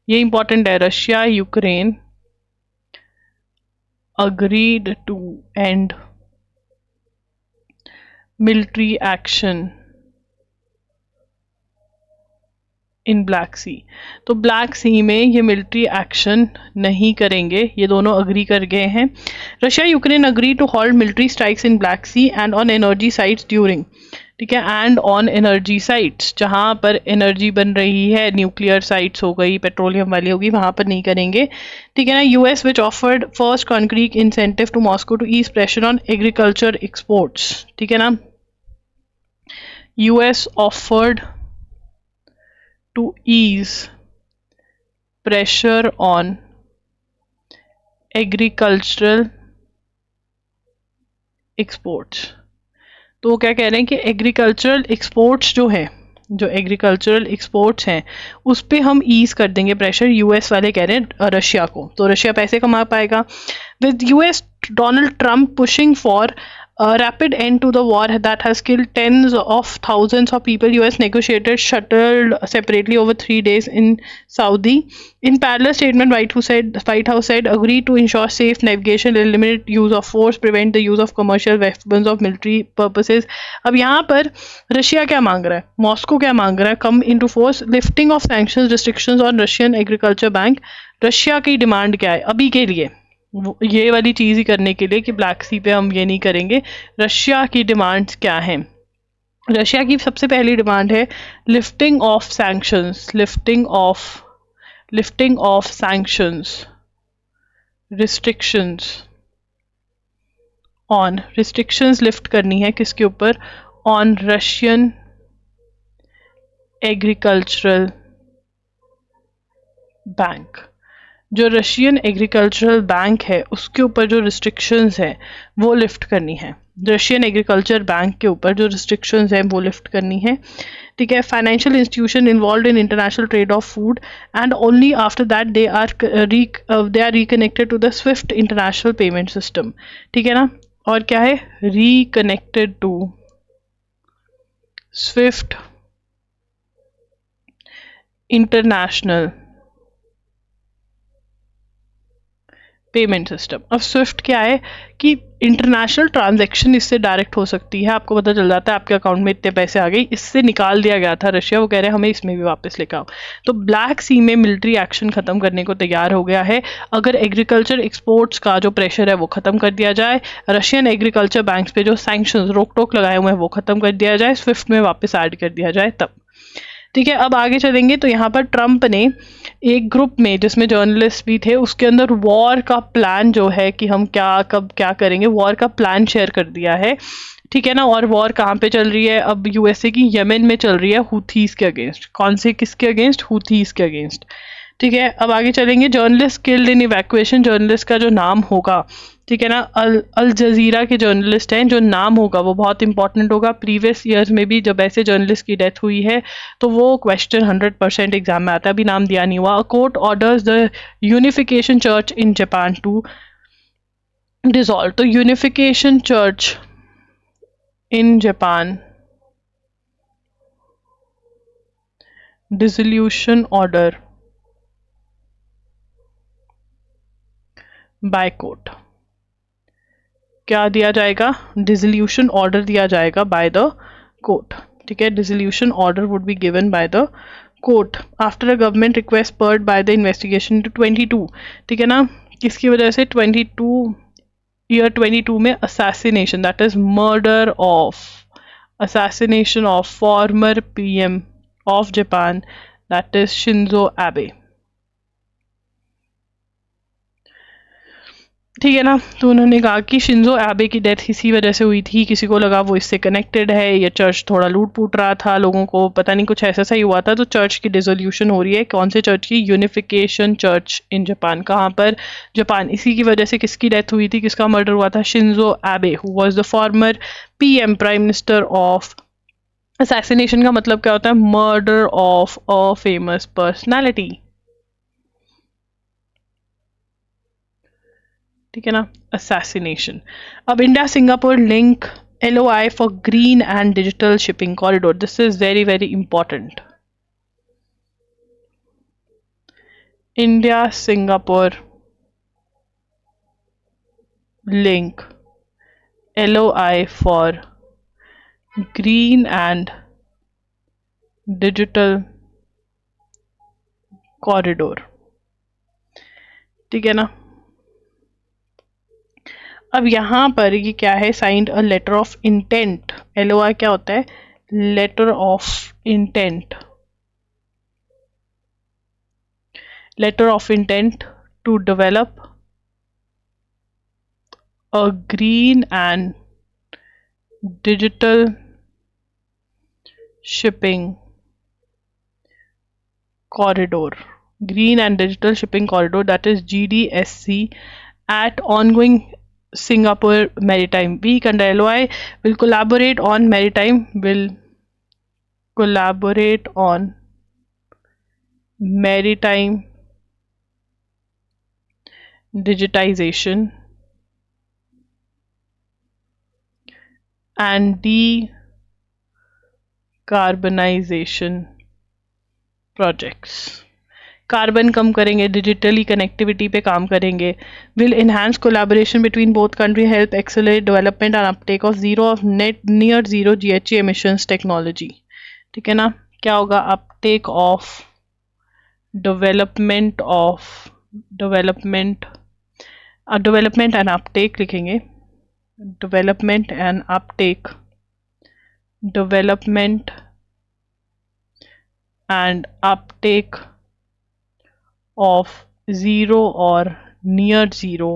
ये इंपॉर्टेंट है। Russia Ukraine agreed to end military action in Black Sea, तो ब्लैक सी में ये मिलिट्री एक्शन नहीं करेंगे, ये दोनों अग्री कर गए हैं। Russia Ukraine agree to halt military strikes in Black Sea and on energy sites during, ठीक है, एंड ऑन एनर्जी साइट्स, जहाँ पर एनर्जी बन रही है, न्यूक्लियर साइट्स हो गई, पेट्रोलियम वाली होगी, वहाँ पर नहीं करेंगे। ठीक है ना। US which offered first concrete incentive to Moscow to ease pressure on agriculture exports. ठीक है ना। US offered to ease pressure on agricultural exports. तो वो क्या कह रहे हैं कि एग्रीकल्चरल एक्सपोर्ट्स जो है, जो एग्रीकल्चरल एक्सपोर्ट्स हैं उस पे हम ईज कर देंगे प्रेशर, यूएस वाले कह रहे हैं रशिया को, तो रशिया पैसे कमा पाएगा। With US Donald Trump pushing for a rapid end to the war that has killed tens of thousands of people, US negotiators shuttled separately over 3 days in Saudi. In parallel statement, White House said agreed to ensure safe navigation, eliminate use of force, prevent the use of commercial weapons of military purposes. अब यहाँ पर Russia क्या मांग रहा है, Moscow क्या मांग रहा है, come into force, lifting of sanctions restrictions on Russian agriculture bank. Russia की डिमांड क्या है अभी के लिए, ये वाली चीज़ ही करने के लिए कि ब्लैक सी पे हम ये नहीं करेंगे। रशिया की डिमांड्स क्या हैं? रशिया की सबसे पहली डिमांड है lifting of sanctions, lifting of sanctions, restrictions on, restrictions lift करनी है किसके ऊपर, ऑन रशियन एग्रीकल्चरल बैंक। जो रशियन एग्रीकल्चरल बैंक है उसके ऊपर जो रिस्ट्रिक्शंस है वो लिफ्ट करनी है, रशियन एग्रीकल्चर बैंक के ऊपर जो रिस्ट्रिक्शंस हैं वो लिफ्ट करनी है। ठीक है। Financial institution involve in international trade of food and only after that they are reconnected to the SWIFT international payment system. ठीक है ना। और क्या है, reconnected to SWIFT international payment system. अब स्विफ्ट क्या है कि इंटरनेशनल ट्रांजैक्शन इससे डायरेक्ट हो सकती है, आपको पता चल जाता है आपके अकाउंट में इतने पैसे आ गए, इससे निकाल दिया गया था रशिया, वो कह रहे हैं हमें इसमें भी वापस लेकर आओ। तो ब्लैक सी में मिलिट्री एक्शन खत्म करने को तैयार हो गया है। अगर एग्रीकल्चर एक्सपोर्ट्स का जो प्रेशर है वो खत्म कर दिया जाए, रशियन एग्रीकल्चर बैंक्स पे जो सैंक्शंस रोक टोक लगाए हुए हैं वो खत्म कर दिया जाए, स्विफ्ट में वापस ऐड कर दिया जाए तब। ठीक है। अब आगे चलेंगे तो यहाँ पर ट्रम्प ने एक ग्रुप में जिसमें जर्नलिस्ट भी थे उसके अंदर वॉर का प्लान जो है कि हम क्या कब क्या करेंगे, वॉर का प्लान शेयर कर दिया है। ठीक है ना। और वॉर कहाँ पे चल रही है, अब यूएसए की यमन में चल रही है, हुथीस के अगेंस्ट। कौन से किसके अगेंस्ट, हुथीस के अगेंस्ट। ठीक है। अब आगे चलेंगे, journalist killed in evacuation, journalist का जो नाम होगा, ठीक है ना, अल जजीरा के जर्नलिस्ट हैं, जो नाम होगा वो बहुत इंपॉर्टेंट होगा। प्रीवियस ईयर्स में भी जब ऐसे जर्नलिस्ट की डेथ हुई है तो वो क्वेश्चन 100% एग्जाम में आता है, अभी नाम दिया नहीं हुआ। Court orders the unification church in Japan to dissolve, तो unification church in Japan dissolution order by court, क्या दिया जाएगा, डिसोल्यूशन ऑर्डर दिया जाएगा बाय द कोर्ट। ठीक है। Dissolution order would be given by the court after a government request spurred by the investigation to 22। ठीक है ना। किसकी वजह से, 22 में assassination, that is murder of, assassination of former PM of Japan, that is Shinzo Abe। ठीक है ना। तो उन्होंने कहा कि शिंजो एबे की डेथ इसी वजह से हुई थी, किसी को लगा वो इससे कनेक्टेड है, ये चर्च थोड़ा लूट पूट रहा था लोगों को, पता नहीं कुछ ऐसा ही हुआ था। तो चर्च की डिसोल्यूशन हो रही है, कौन से चर्च की, यूनिफिकेशन चर्च इन जापान। कहाँ पर, जापान। इसी की वजह से किसकी डेथ हुई थी, किसका मर्डर हुआ था, Shinzo Abe, who was the former PM, prime minister of. Assassination का मतलब क्या होता है, murder of a famous personality. ठीक है ना, असैसिनेशन। अब India Singapore link LOI for green and digital shipping corridor, this is very very important. India Singapore link LOI for green and digital corridor. ठीक है ना। अब यहाँ पर ये क्या है, signed a letter of intent. LOI क्या होता है, letter of intent to develop a green and digital shipping corridor, that is GDSC, at ongoing Singapore Maritime Week, and LOI will collaborate on maritime digitization and decarbonization projects. Carbon कम करेंगे, digitally connectivity पे काम करेंगे, will enhance collaboration between both country, help accelerate development and uptake of near zero GHG emissions technology. ठीक है ना, क्या होगा? Uptake of development and uptake लिखेंगे, development and uptake of zero or near zero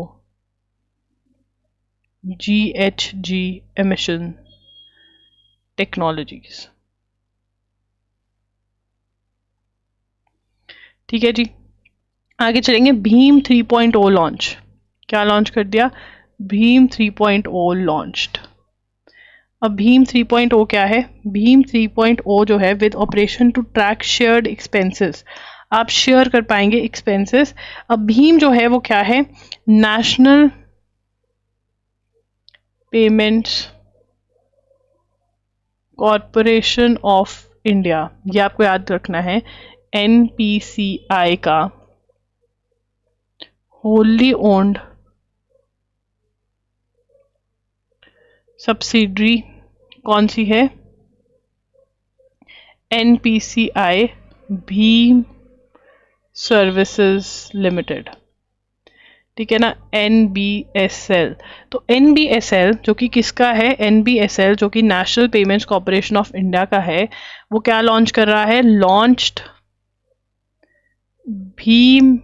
GHG emission technologies। ठीक है जी, आगे चलेंगे। भीम 3.0 लॉन्च। क्या लॉन्च कर दिया? भीम 3.0 लॉन्च्ड। अब भीम 3.0 क्या है? भीम 3.0 जो है, with operation to track shared expenses, आप शेयर कर पाएंगे एक्सपेंसेस। अब भीम जो है वो क्या है? National payments corporation of India, ये आपको याद रखना है, NPCI का होली ओन्ड सब्सिडरी कौन सी है? NPCI Bhim services limited. ठीक है ना, NBSL। तो NBSL जो कि किसका है? NBSL जो कि national payments corporation of India का है, वो क्या लॉन्च कर रहा है? Launched Bhim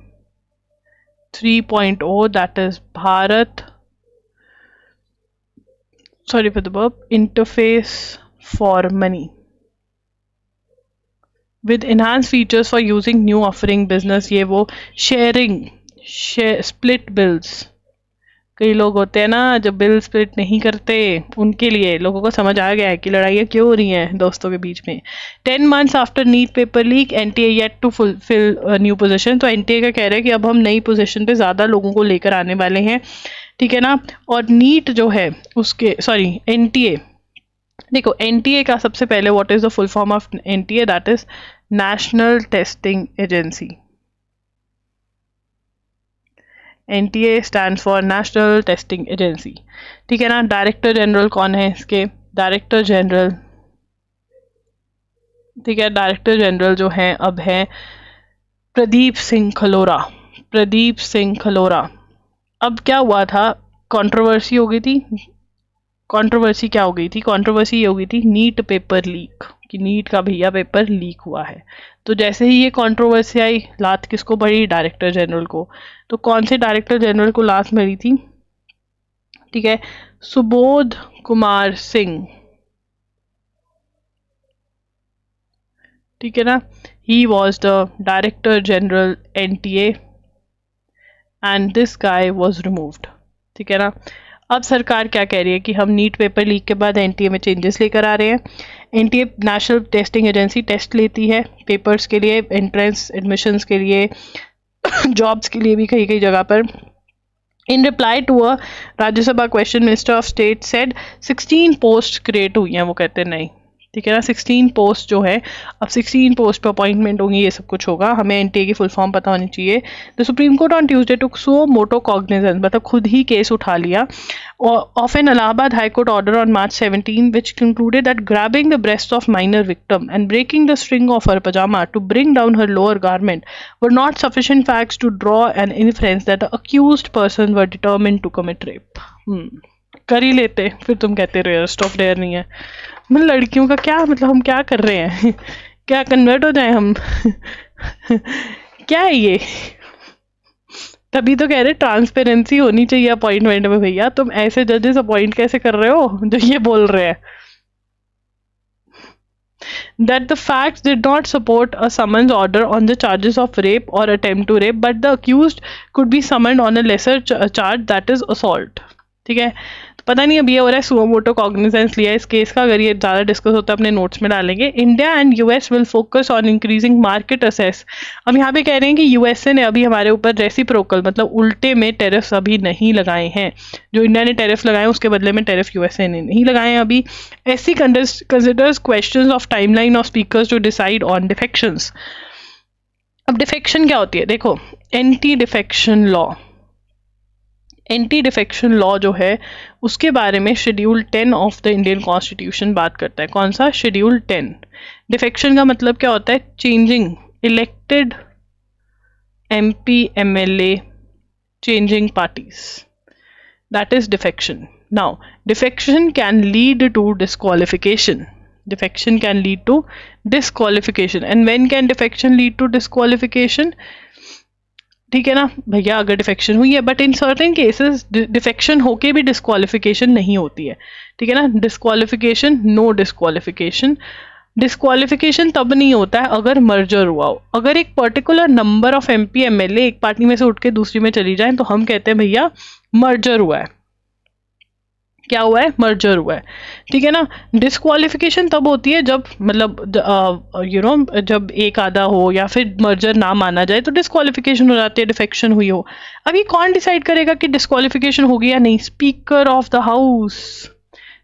3.0, that is Bharat interface for money with enhanced features for using new offering business। ये वो split bills, कई लोग होते हैं ना जो बिल स्प्लिट नहीं करते, उनके लिए लोगों को समझ आ गया है कि लड़ाइयाँ क्यों हो रही हैं दोस्तों के बीच में। 10 months after NEET paper leak, NTA yet to fulfil new position. तो NTA का कह रहे हैं कि अब हम नई पोजीशन पे ज़्यादा लोगों को लेकर आने वाले हैं। ठीक है ना, और नीट जो है उसके NTA, देखो NTA का सबसे पहले what is the full form of NTA? That is national testing agency. NTA stands for national testing agency. ठीक है ना, डायरेक्टर जनरल कौन है इसके? डायरेक्टर जनरल, ठीक है, डायरेक्टर जनरल जो है अब है प्रदीप सिंह खलोरा। अब क्या हुआ था? कंट्रोवर्सी हो गई थी। कंट्रोवर्सी क्या हो गई थी? कंट्रोवर्सी ये हो गई थी नीट पेपर लीक, कि नीट का भैया पेपर लीक हुआ है। तो जैसे ही ये कंट्रोवर्सी आई, लात किसको पड़ी? डायरेक्टर जनरल को। तो कौन से डायरेक्टर जनरल को लात मरी थी? ठीक है, सुबोध कुमार सिंह। ठीक है ना, he was the director general NTA and this guy was removed. ठीक है ना, अब सरकार क्या कह रही है कि हम नीट पेपर लीक के बाद NTA में चेंजेस लेकर आ रहे हैं। NTA national testing agency test लेती है पेपर्स के लिए, एंट्रेंस एडमिशन्स के लिए, जॉब्स के लिए भी कई कई जगह पर। In reply to a Rajya Sabha question, minister of state said 16 post create हुई हैं। वो कहते हैं नहीं, ठीक है ना, 16 पोस्ट जो है, अब 16 पोस्ट पे अपॉइंटमेंट होंगी, ये सब कुछ होगा। हमें NTA की फुल फॉर्म पता होनी चाहिए। The supreme court on Tuesday took suo motu cognizance, मतलब खुद ही केस उठा लिया, of an Allahabad high court order on March 17 which concluded that grabbing the breasts of minor victim and breaking the string of her pajama to bring down her lower garment were not sufficient facts to draw an inference that the accused person were determined to commit rape। कर ही लेते, फिर तुम कहते rarest of rare नहीं है। मतलब लड़कियों का क्या, मतलब हम क्या कर रहे हैं क्या कन्वर्ट हो जाए हम क्या है ये? तभी तो कह रहे ट्रांसपेरेंसी होनी चाहिए अपॉइंटमेंट में। भैया तुम ऐसे जजेस अपॉइंट कैसे कर रहे हो जो ये बोल रहे हैं that the facts did not support a summons order on the charges of rape or attempt to rape, but the accused could be summoned on a lesser charge, that is assault. ठीक है, तो पता नहीं अब ये हो रहा है सुओ मोटो कॉग्निजेंस लिया इस केस का, अगर ये ज़्यादा डिस्कस होता है अपने नोट्स में डालेंगे। India and US will focus on increasing market assess. अब यहाँ पे कह रहे हैं कि यूएसए ने अभी हमारे ऊपर रेसिप्रोकल मतलब उल्टे में टेरिफ्स अभी नहीं लगाए हैं। जो इंडिया ने टेरिफ लगाए उसके बदले में टेरिफ यूएसए ने नहीं लगाए हैं अभी। SC considers questions of timeline of speakers to decide on defections. अब डिफेक्शन क्या होती है? देखो, anti defection law, anti defection law जो है उसके बारे में schedule 10 of the Indian constitution बात करता है। कौन सा? शेड्यूल 10। डिफेक्शन का मतलब क्या होता है? Changing elected MP MLA, changing parties, that is defection. Now defection can lead to disqualification, defection can lead to disqualification, and when can defection lead to disqualification? ठीक है ना भैया, अगर डिफेक्शन हुई है, but in certain cases defection होके भी disqualification नहीं होती है। ठीक है ना, डिस्क्वालिफिकेशन, नो डिस्क्वालिफिकेशन। डिस्क्वालिफिकेशन तब नहीं होता है अगर मर्जर हुआ हो। अगर एक particular number of MP MLA एक पार्टी में से उठ के दूसरी में चली जाए तो हम कहते हैं भैया मर्जर हुआ है। क्या हुआ है? मर्जर हुआ है। ठीक है ना। डिस्क्वालिफिकेशन तब होती है जब मतलब जब एक आधा हो या फिर मर्जर ना माना जाए तो डिस्क्वालिफिकेशन हो जाती है, डिफेक्शन हुई हो। अब ये कौन डिसाइड करेगा कि डिस्क्वालिफिकेशन होगी या नहीं? Speaker of the house,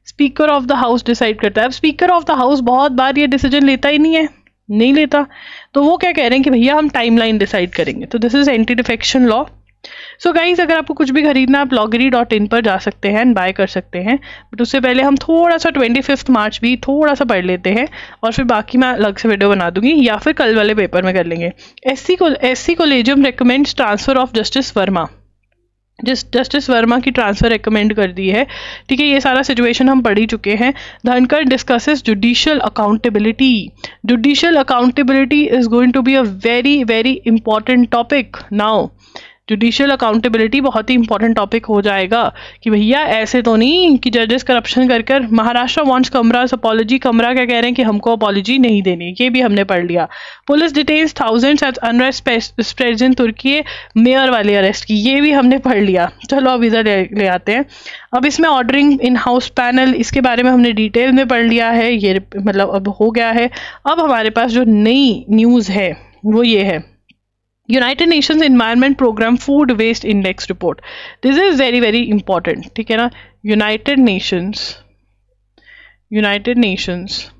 speaker of the house decide करता है। अब स्पीकर ऑफ द हाउस बहुत बार ये डिसीजन लेता ही नहीं है, नहीं लेता, तो वो क्या कह रहे हैं कि भैया हम टाइमलाइन डिसाइड करेंगे। तो this is anti defection law. So guys, अगर आपको कुछ भी खरीदना आप loggery.in पर जा सकते हैं एंड बाय कर सकते हैं, बट उससे पहले हम थोड़ा सा 25 मार्च भी थोड़ा सा पढ़ लेते हैं और फिर बाकी मैं अलग से वीडियो बना दूंगी या फिर कल वाले पेपर में कर लेंगे। SC collegium recommends transfer of justice Verma, justice Verma की ट्रांसफर रिकमेंड कर दी है। ठीक है, ये सारा सिचुएशन हम पढ़ ही चुके हैं। Dhankhar discusses judicial accountability. Judicial accountability is going to be a very very important topic now. Judicial accountability बहुत ही इंपॉर्टेंट टॉपिक हो जाएगा कि भैया ऐसे तो नहीं कि जजेस करप्शन कर कर। महाराष्ट्र वांट्स कमरास अपॉलॉजी, कमरा क्या कह रहे हैं कि हमको अपॉलॉजी नहीं देनी, ये भी हमने पढ़ लिया। Police detains thousands at unrest spreads in Turkey, mayor वाले अरेस्ट की, ये भी हमने पढ़ लिया। चलो अब इधर ले आते हैं। अब इसमें ऑर्डरिंग इन हाउस पैनल, इसके बारे में हमने डिटेल में पढ़ लिया है, ये मतलब अब हो गया है। अब हमारे पास जो नई न्यूज़ है वो ये है, United Nations environment programme food waste index report. This is very very important. ठीक है ना, United Nations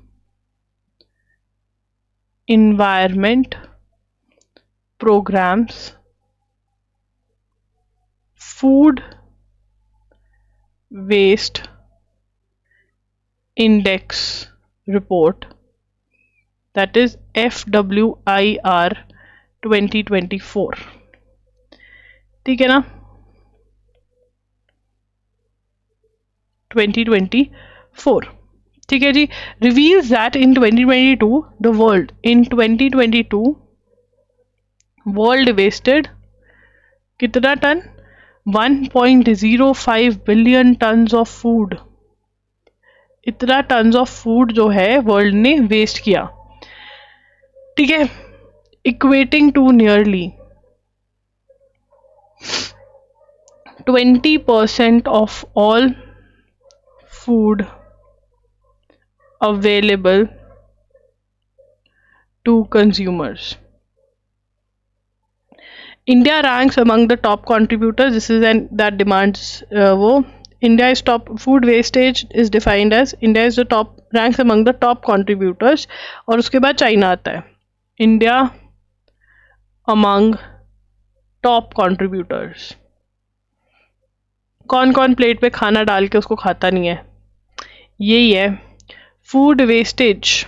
environment programmes food waste index report, that is FWIR 2024। ठीक है ना, 2024। ठीक है जी। Reveals that in 2022 the world, in 2022 world wasted कितना ton? 1.05 billion tons of food. इतना टन्स ऑफ फूड जो है वर्ल्ड ने वेस्ट किया। ठीक है, equating to nearly 20% of all food available to consumers. India ranks among the top contributors. This is that demands India is top. Food wastage is defined as India is the top, ranks among the top contributors, और उसके बाद China आता है। India among top contributors. कौन कौन plate पे खाना डाल के उसको खाता नहीं है? यही है food wastage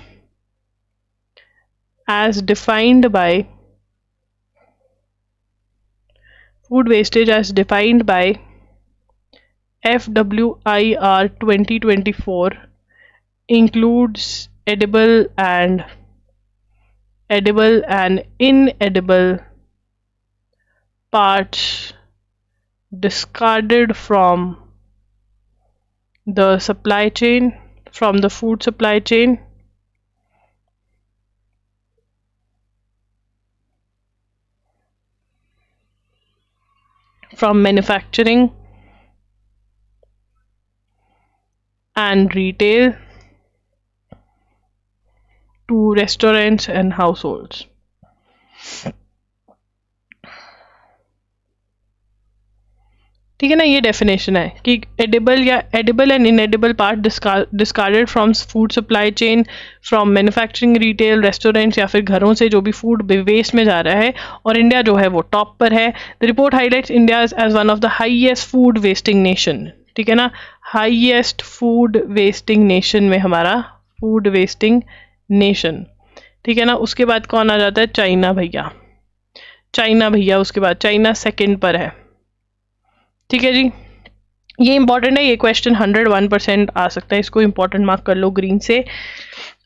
as defined by FWIR 2024 includes edible and inedible parts discarded the supply chain, from the food supply chain, from manufacturing and retail to restaurants and households. ठीक है ना, ये डेफिनेशन है कि edible and इनएडिबल part discarded from food supply chain, from manufacturing, retail, restaurants या फिर घरों से जो भी फूड वेस्ट में जा रहा है, और इंडिया जो है वो टॉप पर है. The report highlights India as one of the highest food wasting nation. ठीक है ना, हाईएस्ट फूड वेस्टिंग नेशन में हमारा फूड वेस्टिंग नेशन. ठीक है ना, उसके बाद कौन आ जाता है? चाइना भैया. उसके बाद चाइना सेकंड पर है. ठीक है जी, ये इंपॉर्टेंट है, ये क्वेश्चन 101% आ सकता है, इसको इंपॉर्टेंट मार्क कर लो ग्रीन से.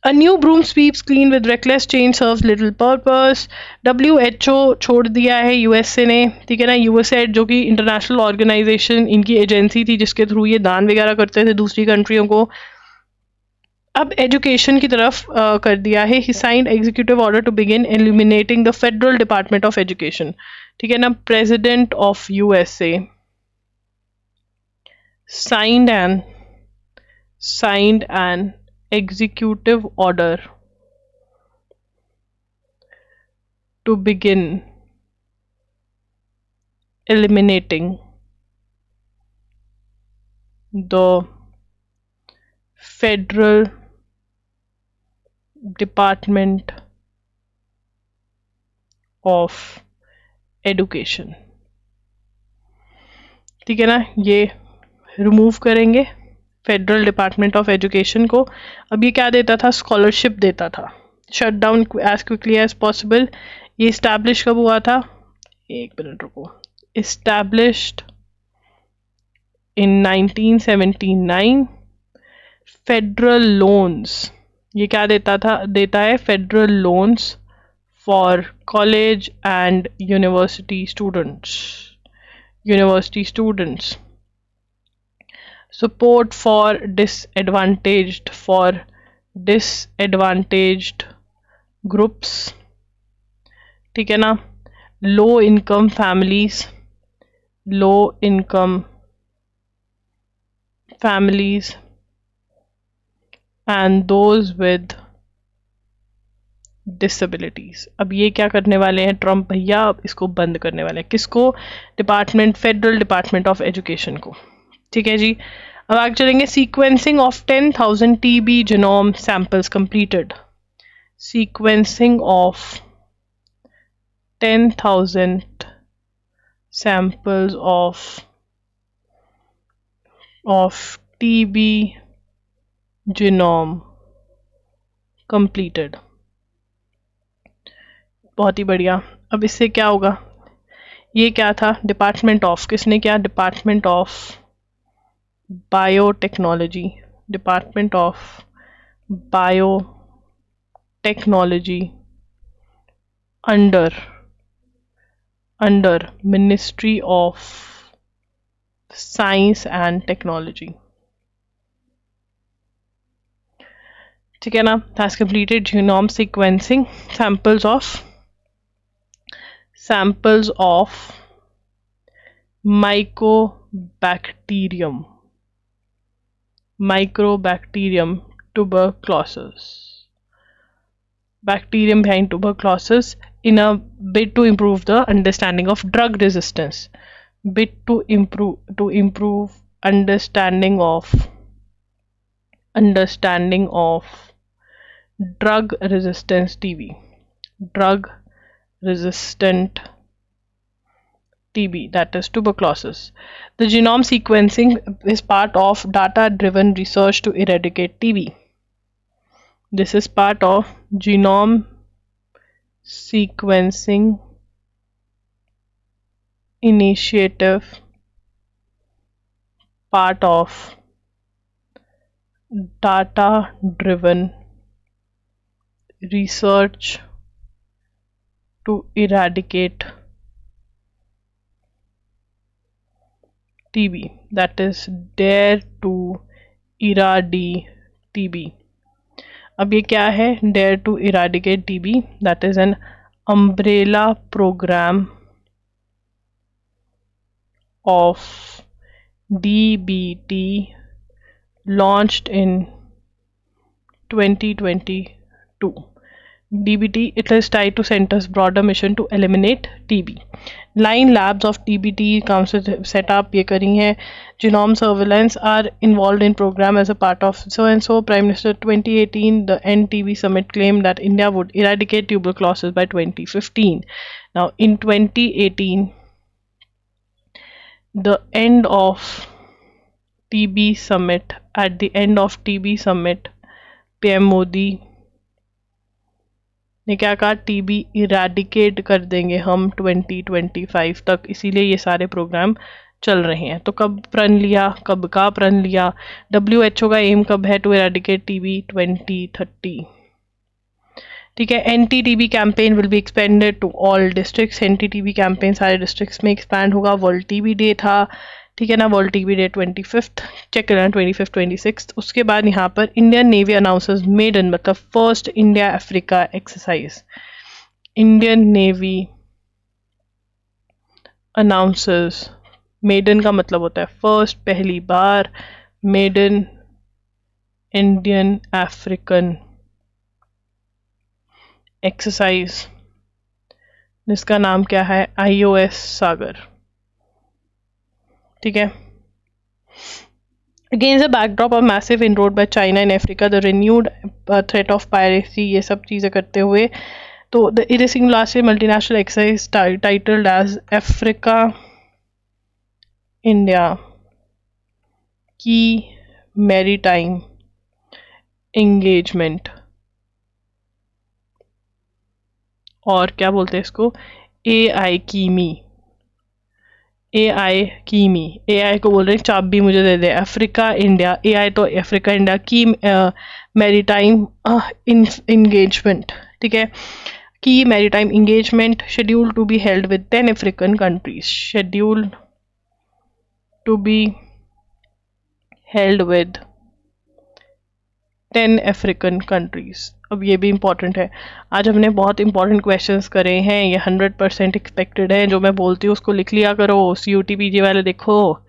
A new broom sweeps clean with reckless change serves little purpose. WHO छोड़ दिया है यूएसए ने. ठीक है ना, यूएसए जो कि इंटरनेशनल ऑर्गेनाइजेशन, इनकी एजेंसी थी जिसके थ्रू ये दान वगैरह करते थे दूसरी कंट्रियों को, अब एजुकेशन की तरफ कर दिया है. He signed executive order to begin eliminating the federal department of education. ठीक है ना, president of USA signed an executive order to begin eliminating the federal department of education. ठीक है ना, ये रिमूव करेंगे फेडरल डिपार्टमेंट ऑफ एजुकेशन को. अब ये क्या देता था? स्कॉलरशिप देता था. Shut down as quickly as possible. ये इस्टेब्लिश कब हुआ था? एक मिनट रुको. Established in 1979. फेडरल लोन्स, ये क्या देता है? Federal loans for college and university students. Support for disadvantaged groups. ठीक है ना, low income families and those with disabilities. अब ये क्या करने वाले हैं ट्रम्प भैया? अब इसको बंद करने वाले हैं. किसको? फेडरल डिपार्टमेंट ऑफ एजुकेशन को. ठीक है जी, अब आगे चलेंगे. Sequencing of 10,000 TB genome samples completed. Sequencing of 10,000 samples of TB genome completed. बहुत ही बढ़िया. अब इससे क्या होगा? ये क्या था? डिपार्टमेंट ऑफ, किसने क्या? Department of biotechnology. Department of biotechnology under ministry of science and technology. ठीक है ना, has completed genome sequencing samples of mycobacterium tuberculosis, bacterium behind tuberculosis, in a bid to improve the understanding of drug resistance. To improve understanding of drug resistant TB, that is tuberculosis. The genome sequencing is part of data-driven research to eradicate TB. This is part of genome sequencing initiative part of data driven research to eradicate TB, that is dare to eradicate TB. अब ये क्या है? dare to eradicate TB, that is an umbrella program of DBT launched in 2022. DBT, it is tied to Centre's broader mission to eliminate TB. 9 labs of DBT council set up ये करी हैं. Genome surveillance are involved in program as a part of so and so. Prime Minister 2018, the End TB Summit claimed that India would eradicate tuberculosis by 2015. Now in 2018, the end of TB Summit, at the end of TB Summit, PM Modi ने क्या कहा? TB eradicate कर देंगे हम 2025 तक, इसीलिए ये सारे प्रोग्राम चल रहे हैं. तो कब प्रण लिया, कब का प्रण लिया? WHO का एम कब है? To eradicate TB 2030. ठीक है. Anti TB campaign will be expanded to all districts. Anti TB campaign सारे डिस्ट्रिक्ट्स में एक्सपैंड होगा. वर्ल्ड टीबी डे था, ठीक है ना, world TB day 25th, check करना 25th 26th. उसके बाद यहाँ पर इंडियन नेवी अनाउंसर्स मेडन, मतलब first India Africa exercise. Indian navy announces, maiden का मतलब होता है फर्स्ट, पहली बार. मेडन इंडियन अफ्रीकन एक्सरसाइज, जिसका नाम क्या है? IOS सागर. ठीक है. Against the backdrop of massive inroad by China in Africa, the renewed threat of piracy, ये सब चीज़ें करते हुए, तो the Erasing last year multinational exercise titled as Africa India Key Maritime Engagement, और क्या बोलते हैं इसको? AI कीमी. AI कीमी, AI को बोल रहे हैं चाबी मुझे दे दे. अफ्रीका इंडिया, AI तो Africa India key maritime engagement. ठीक है. Key maritime engagement schedule to be held with 10 African countries. Schedule to be held with 10 African countries. अब ये भी इम्पॉर्टेंट है. आज हमने बहुत इंपॉर्टेंट क्वेश्चंस करे हैं, ये 100% एक्सपेक्टेड है. जो मैं बोलती हूँ उसको लिख लिया करो. CUT PG वाले देखो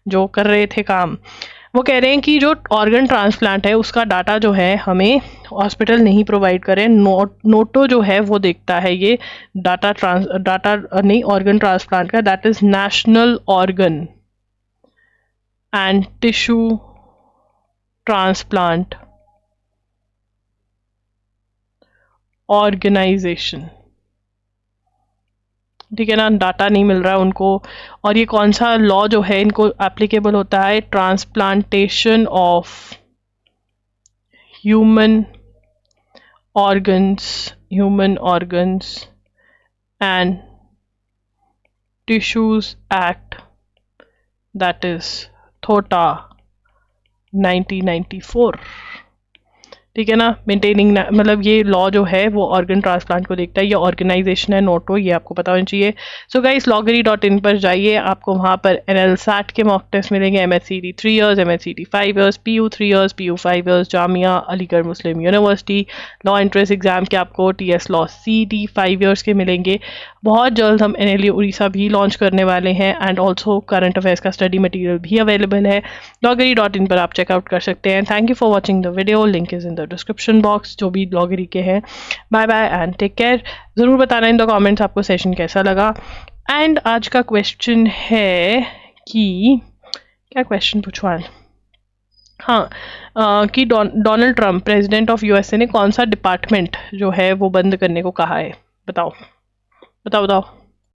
जो कर रहे थे काम, वो कह रहे हैं कि जो ऑर्गन ट्रांसप्लांट है उसका डाटा जो है हमें हॉस्पिटल नहीं प्रोवाइड करें. नोटो जो है वो देखता है ये डाटा नहीं ऑर्गन ट्रांसप्लांट का. That is national organ and tissue transplant organisation. ठीक है ना. डाटा नहीं मिल रहा है उनको. और ये कौन सा लॉ जो है इनको एप्लीकेबल होता है? Transplantation of human organs and tissues act, that is थोटा 1994. ठीक है ना. मेंटेनिंग, मतलब ये लॉ जो है वो ऑर्गन ट्रांसप्लांट को देखता है. ये ऑर्गेनाइजेशन है नोटो, ये आपको पता होना चाहिए. सो गाइस loggery.in पर जाइए, आपको वहाँ पर NL-SAT के मॉक टेस्ट मिलेंगे. MHCD 3 years, MHCD 5 years, PU 3 years, PU 5 years, Jamia Aligarh Muslim university law entrance exam के आपको TS लॉ CT 5 years के मिलेंगे. बहुत जल्द हम NLU उड़ीसा भी लॉन्च करने वाले हैं एंड ऑल्सो करंट अफेयर्स का स्टडी मटीरियल भी अवेलेबल है. loggery.in पर आप चेकआउट कर सकते हैं. Thank you for watching the video. Link is in the description box जो भी loggery के हैं. Bye bye and take care. ज़रूर बताना इन द कमेंट्स आपको सेशन कैसा लगा. एंड आज का क्वेश्चन है कि क्या क्वेश्चन पूछवा, हाँ, कि Donald Trump president of USA ने कौन सा डिपार्टमेंट जो है वो बंद करने को कहा है? बताओ बताओ बताओ.